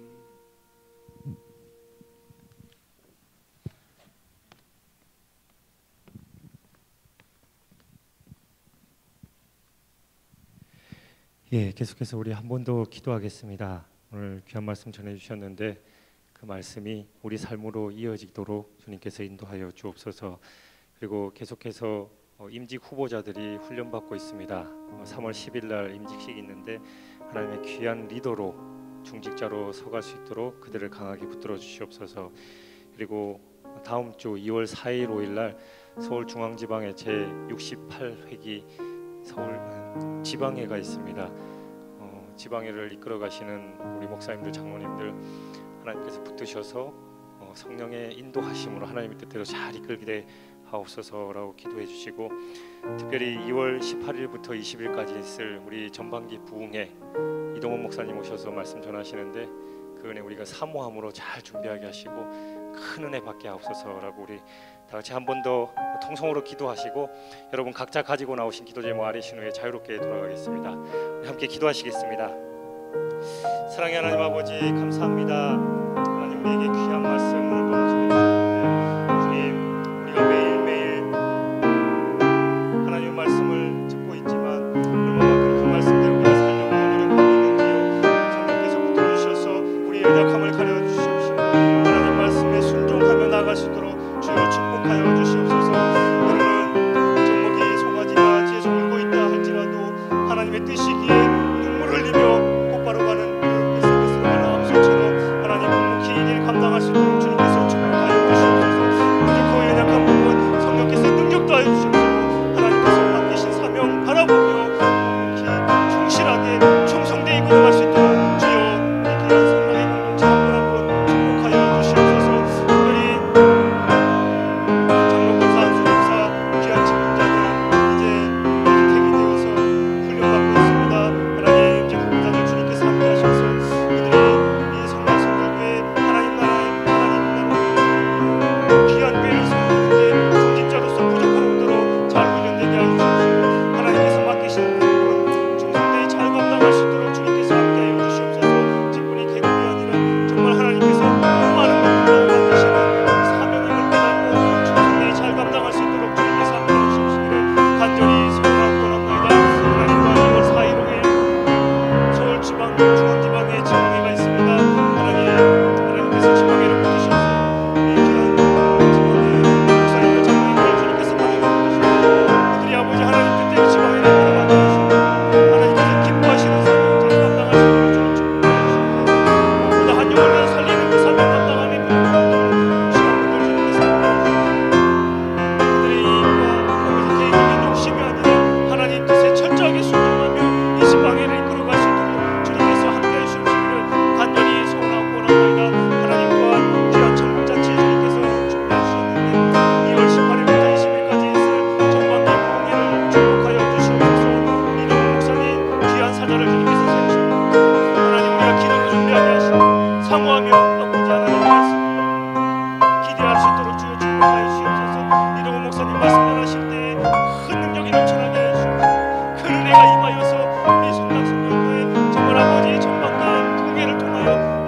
예, 계속해서 우리 한 번 더 기도하겠습니다. 오늘 귀한 말씀 전해주셨는데 그 말씀이 우리 삶으로 이어지도록 주님께서 인도하여 주옵소서. 그리고 계속해서 임직 후보자들이 훈련받고 있습니다. 3월 10일 날 임직식이 있는데 하나님의 귀한 리더로 중직자로 서갈 수 있도록 그들을 강하게 붙들어 주시옵소서. 그리고 다음 주 2월 4일 5일 날 서울중앙지방의 제68회기 서울 지방회가 있습니다. 지방회를 이끌어 가시는 우리 목사님들, 장로님들 하나님께서 붙드셔서 성령의 인도하심으로 하나님의 뜻대로 잘 이끌게 하옵소서라고 기도해 주시고, 특별히 2월 18일부터 20일까지 있을 우리 전반기 부흥회 이동원 목사님 오셔서 말씀 전하시는데 그 은혜 우리가 사모함으로 잘 준비하게 하시고 큰 은혜 받게 하옵소서라고 우리 다 같이 한 번 더 통성으로 기도하시고 여러분 각자 가지고 나오신 기도 제목 아뢰신 후에 자유롭게 돌아가겠습니다. 우리 함께 기도하시겠습니다. 사랑의 하나님 아버지, 감사합니다. 하나님 우리에게 귀한 말씀을 너무 전해주셨는데 주님, 우리가 매일매일 하나님의 말씀을 듣고 있지만 얼마만큼 그 말씀대로 우리가 살려고 노력하고 있는지요. 성령께서 붙들어주셔서 우리의 연약함을 가려주시옵시고 하나님 말씀에 순종하며 나아갈 수 있도록 주여 축복하여 주시옵소서. 때로는 젖먹이 송아지가 뒤에서 울고 있다 할지라도 하나님의 뜻이기에 눈물을 흘리며 곧바로 가는 그 베스메스로 가는 암소처럼 하나님 묵묵히 이 일 감당할 수 있도록 주님께서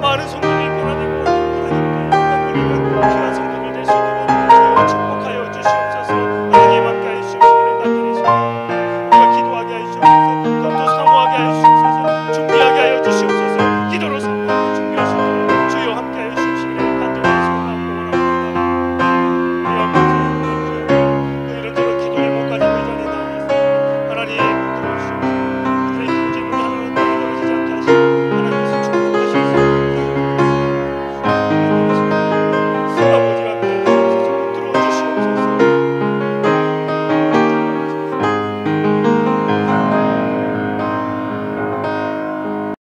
많은 성도